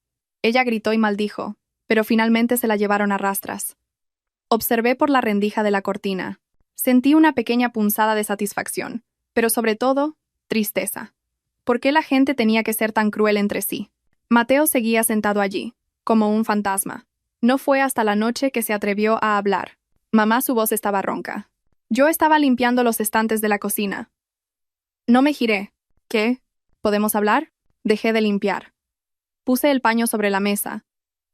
Ella gritó y maldijo, pero finalmente se la llevaron a rastras. Observé por la rendija de la cortina. Sentí una pequeña punzada de satisfacción, pero sobre todo, tristeza. ¿Por qué la gente tenía que ser tan cruel entre sí? Mateo seguía sentado allí, como un fantasma. No fue hasta la noche que se atrevió a hablar. Mamá, su voz estaba ronca. Yo estaba limpiando los estantes de la cocina. No me giré. ¿Qué? ¿Podemos hablar? Dejé de limpiar. Puse el paño sobre la mesa.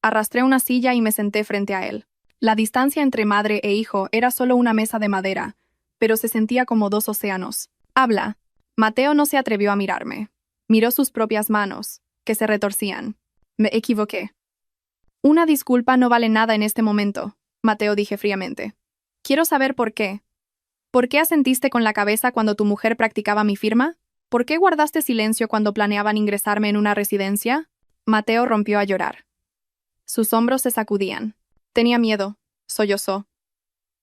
Arrastré una silla y me senté frente a él. La distancia entre madre e hijo era solo una mesa de madera, pero se sentía como 2 océanos. Habla. Mateo no se atrevió a mirarme. Miró sus propias manos, que se retorcían. Me equivoqué. Una disculpa no vale nada en este momento, Mateo, dije fríamente. Quiero saber por qué. ¿Por qué asentiste con la cabeza cuando tu mujer practicaba mi firma? ¿Por qué guardaste silencio cuando planeaban ingresarme en una residencia? Mateo rompió a llorar. Sus hombros se sacudían. Tenía miedo, sollozó.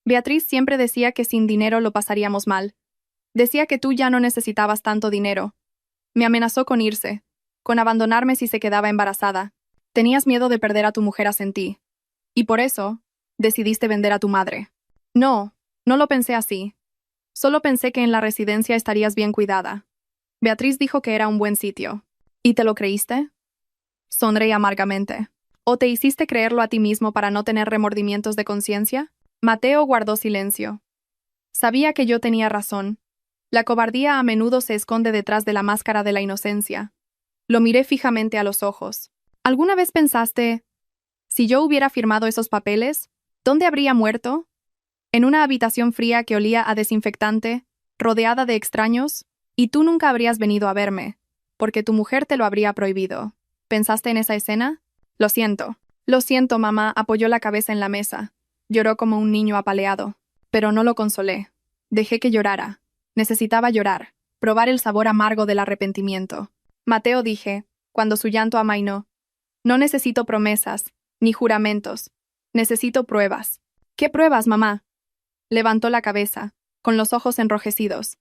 Beatriz siempre decía que sin dinero lo pasaríamos mal. Decía que tú ya no necesitabas tanto dinero. Me amenazó con irse, con abandonarme si se quedaba embarazada. Tenías miedo de perder a tu mujer, asentí. Y por eso, decidiste vender a tu madre. No, no lo pensé así. Solo pensé que en la residencia estarías bien cuidada. Beatriz dijo que era un buen sitio. ¿Y te lo creíste? Sonreí amargamente. ¿O te hiciste creerlo a ti mismo para no tener remordimientos de conciencia? Mateo guardó silencio. Sabía que yo tenía razón. La cobardía a menudo se esconde detrás de la máscara de la inocencia. Lo miré fijamente a los ojos. ¿Alguna vez pensaste, si yo hubiera firmado esos papeles, dónde habría muerto? ¿En una habitación fría que olía a desinfectante, rodeada de extraños? Y tú nunca habrías venido a verme, porque tu mujer te lo habría prohibido. ¿Pensaste en esa escena? Lo siento. Lo siento, mamá, apoyó la cabeza en la mesa. Lloró como un niño apaleado. Pero no lo consolé. Dejé que llorara. Necesitaba llorar, probar el sabor amargo del arrepentimiento. Mateo, dije, cuando su llanto amainó. No necesito promesas, ni juramentos. Necesito pruebas. ¿Qué pruebas, mamá? Levantó la cabeza, con los ojos enrojecidos.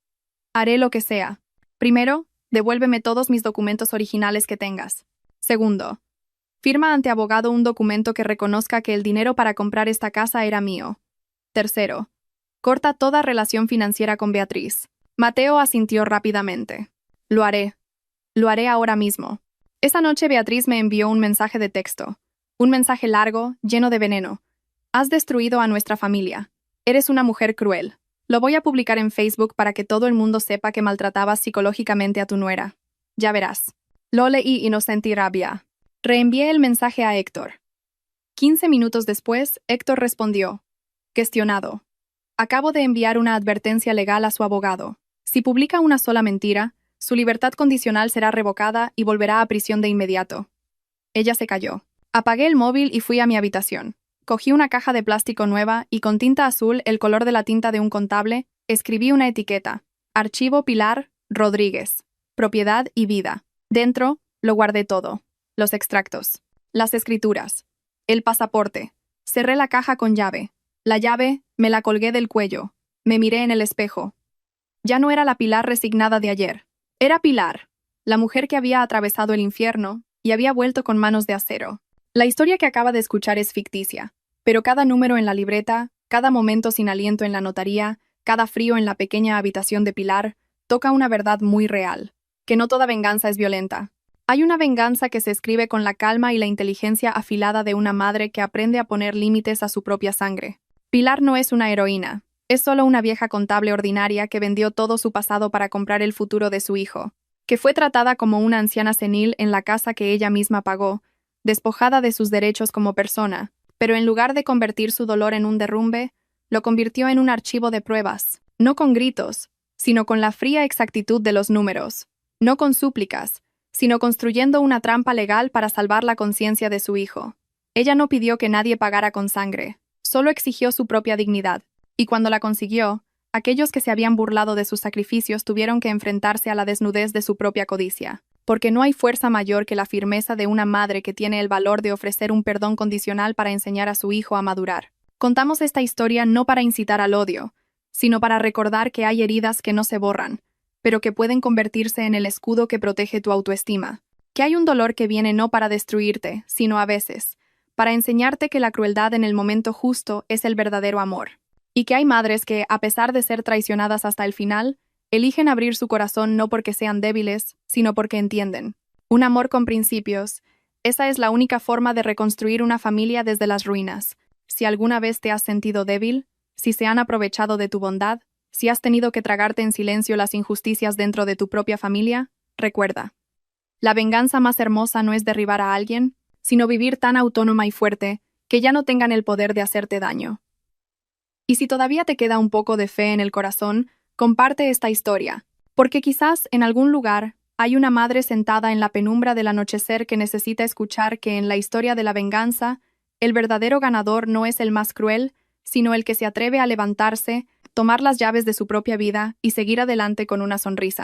Haré lo que sea. Primero, devuélveme todos mis documentos originales que tengas. Segundo, firma ante abogado un documento que reconozca que el dinero para comprar esta casa era mío. Tercero, corta toda relación financiera con Beatriz. Mateo asintió rápidamente. Lo haré. Lo haré ahora mismo. Esa noche Beatriz me envió un mensaje de texto. Un mensaje largo, lleno de veneno. Has destruido a nuestra familia. Eres una mujer cruel. Lo voy a publicar en Facebook para que todo el mundo sepa que maltratabas psicológicamente a tu nuera. Ya verás. Lo leí y no sentí rabia. Reenvié el mensaje a Héctor. 15 minutos después, Héctor respondió. Cuestionado. Acabo de enviar una advertencia legal a su abogado. Si publica una sola mentira, su libertad condicional será revocada y volverá a prisión de inmediato. Ella se calló. Apagué el móvil y fui a mi habitación. Cogí una caja de plástico nueva y con tinta azul, el color de la tinta de un contable, escribí una etiqueta. Archivo Pilar Rodríguez. Propiedad y vida. Dentro, lo guardé todo. Los extractos. Las escrituras. El pasaporte. Cerré la caja con llave. La llave, me la colgué del cuello. Me miré en el espejo. Ya no era la Pilar resignada de ayer. Era Pilar, la mujer que había atravesado el infierno y había vuelto con manos de acero. La historia que acaba de escuchar es ficticia, pero cada número en la libreta, cada momento sin aliento en la notaría, cada frío en la pequeña habitación de Pilar, toca una verdad muy real, que no toda venganza es violenta. Hay una venganza que se escribe con la calma y la inteligencia afilada de una madre que aprende a poner límites a su propia sangre. Pilar no es una heroína, es solo una vieja contable ordinaria que vendió todo su pasado para comprar el futuro de su hijo, que fue tratada como una anciana senil en la casa que ella misma pagó, despojada de sus derechos como persona, pero en lugar de convertir su dolor en un derrumbe, lo convirtió en un archivo de pruebas, no con gritos, sino con la fría exactitud de los números, no con súplicas, sino construyendo una trampa legal para salvar la conciencia de su hijo. Ella no pidió que nadie pagara con sangre, solo exigió su propia dignidad, y cuando la consiguió, Aquellos que se habían burlado de sus sacrificios tuvieron que enfrentarse a la desnudez de su propia codicia, porque no hay fuerza mayor que la firmeza de una madre que tiene el valor de ofrecer un perdón condicional para enseñar a su hijo a madurar. Contamos esta historia no para incitar al odio, sino para recordar que hay heridas que no se borran, pero que pueden convertirse en el escudo que protege tu autoestima. Que hay un dolor que viene no para destruirte, sino a veces, para enseñarte que la crueldad en el momento justo es el verdadero amor. Y que hay madres que, a pesar de ser traicionadas hasta el final, eligen abrir su corazón no porque sean débiles, sino porque entienden. Un amor con principios. Esa es la única forma de reconstruir una familia desde las ruinas. Si alguna vez te has sentido débil, si se han aprovechado de tu bondad, si has tenido que tragarte en silencio las injusticias dentro de tu propia familia, recuerda. La venganza más hermosa no es derribar a alguien, sino vivir tan autónoma y fuerte que ya no tengan el poder de hacerte daño. Y si todavía te queda un poco de fe en el corazón, comparte esta historia, porque quizás en algún lugar hay una madre sentada en la penumbra del anochecer que necesita escuchar que en la historia de la venganza, el verdadero ganador no es el más cruel, sino el que se atreve a levantarse, tomar las llaves de su propia vida y seguir adelante con una sonrisa.